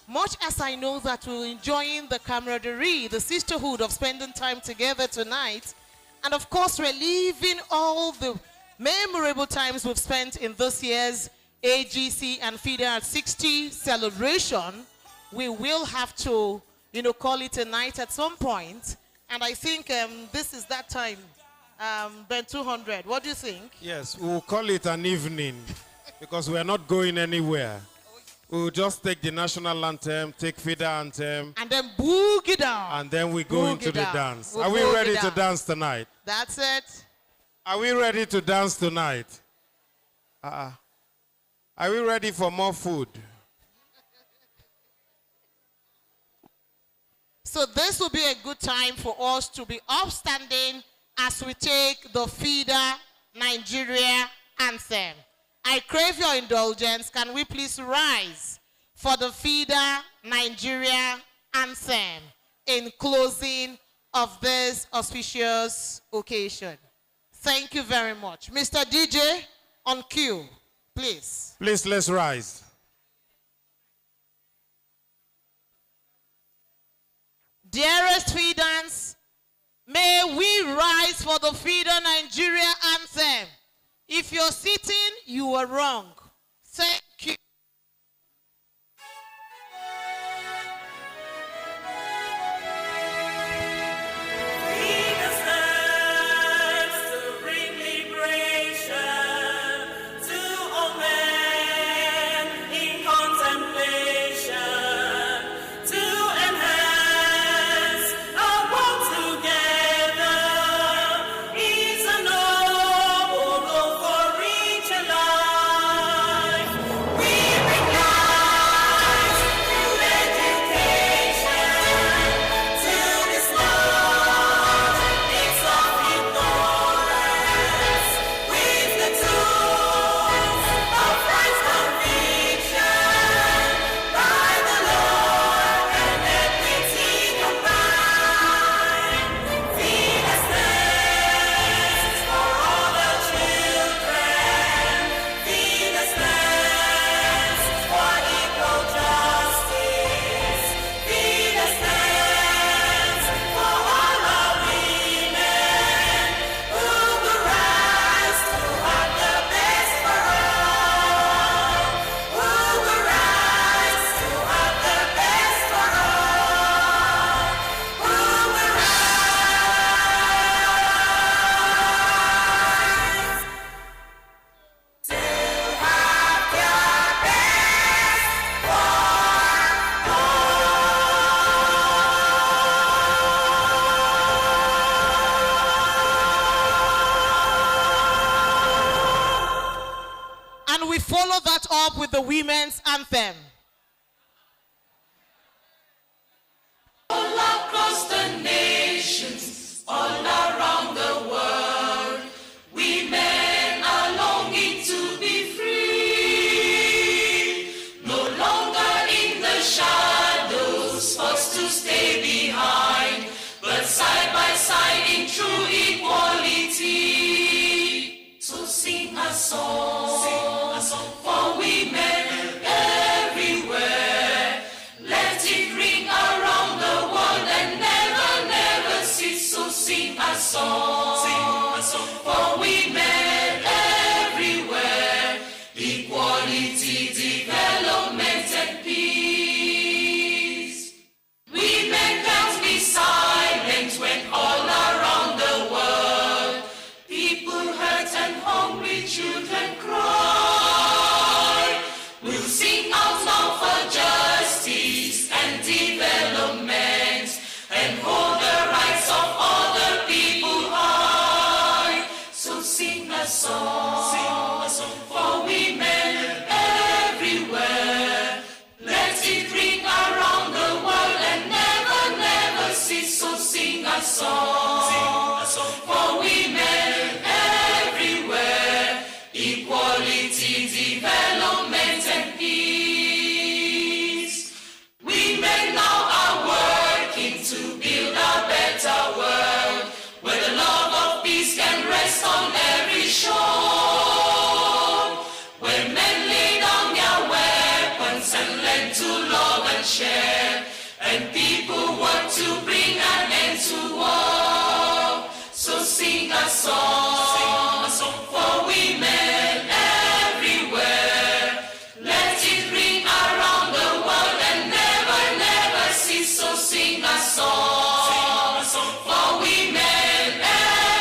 Much as I know that we're enjoying the camaraderie, the sisterhood of spending time together tonight, and of course reliving all the memorable times we've spent in this year's AGC and FIDA at 60 celebration, we will have to, call it a night at some point. And I think this is that time. Ben 200, what do you think? Yes, we'll call it an evening because we are not going anywhere. We'll just take the national anthem, take FIDA anthem. And then boogie down. And then we go into the dance. We'll are we ready to dance tonight? That's it. Are we ready to dance tonight? Are we ready for more food? So this will be a good time for us to be upstanding as we take the FIDA Nigeria anthem. I crave your indulgence. Can we please rise for the FIDA Nigeria anthem in closing of this auspicious occasion? Thank you very much. Mr. DJ, on cue, please. Please, let's rise. Dearest FIDAns, may we rise for the FIDA Nigeria anthem. If you're sitting, you are wrong. Thank you. Follow that up with the women's anthem. All across the nations, all around the world, women are longing to be free. No longer in the shadows, forced to stay behind, but side by side in true equality. So sing a song for women everywhere. song for women everywhere, equality, development, and peace. Women now are working to build a better world, where the love of peace can rest on every shore, where men lay down their weapons and learn to love and share, and people work to bring an end to war. So sing a song for women everywhere. Let it ring around the world and never, never cease. So sing a song for women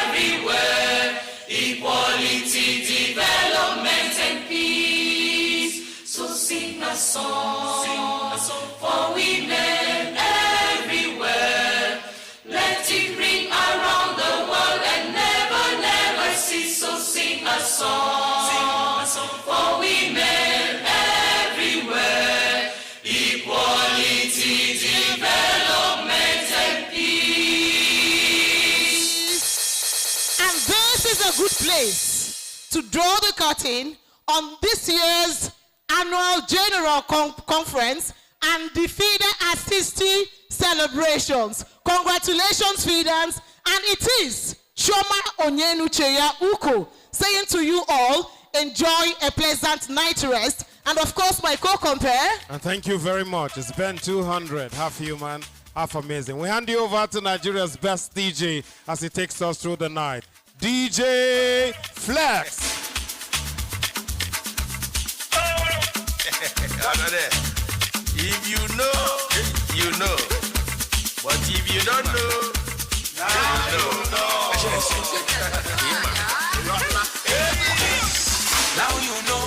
everywhere. Equality, development, and peace. So sing a song for women everywhere. Let it ring around the world and never, never cease. So sing a song for women everywhere. Equality, development, and peace. And this is a good place to draw the curtain on this year's annual General Conference and the FIDA Assisty celebrations. Congratulations, FIDANs. And it is Shoma Onyenucheya Uko saying to you all, enjoy a pleasant night rest. And of course, my co-compare. And thank you very much. It's been 200, half human, half amazing. We hand you over to Nigeria's best DJ as he takes us through the night. DJ Flex. If you know, you know. But if you don't know, now you know. Now you know.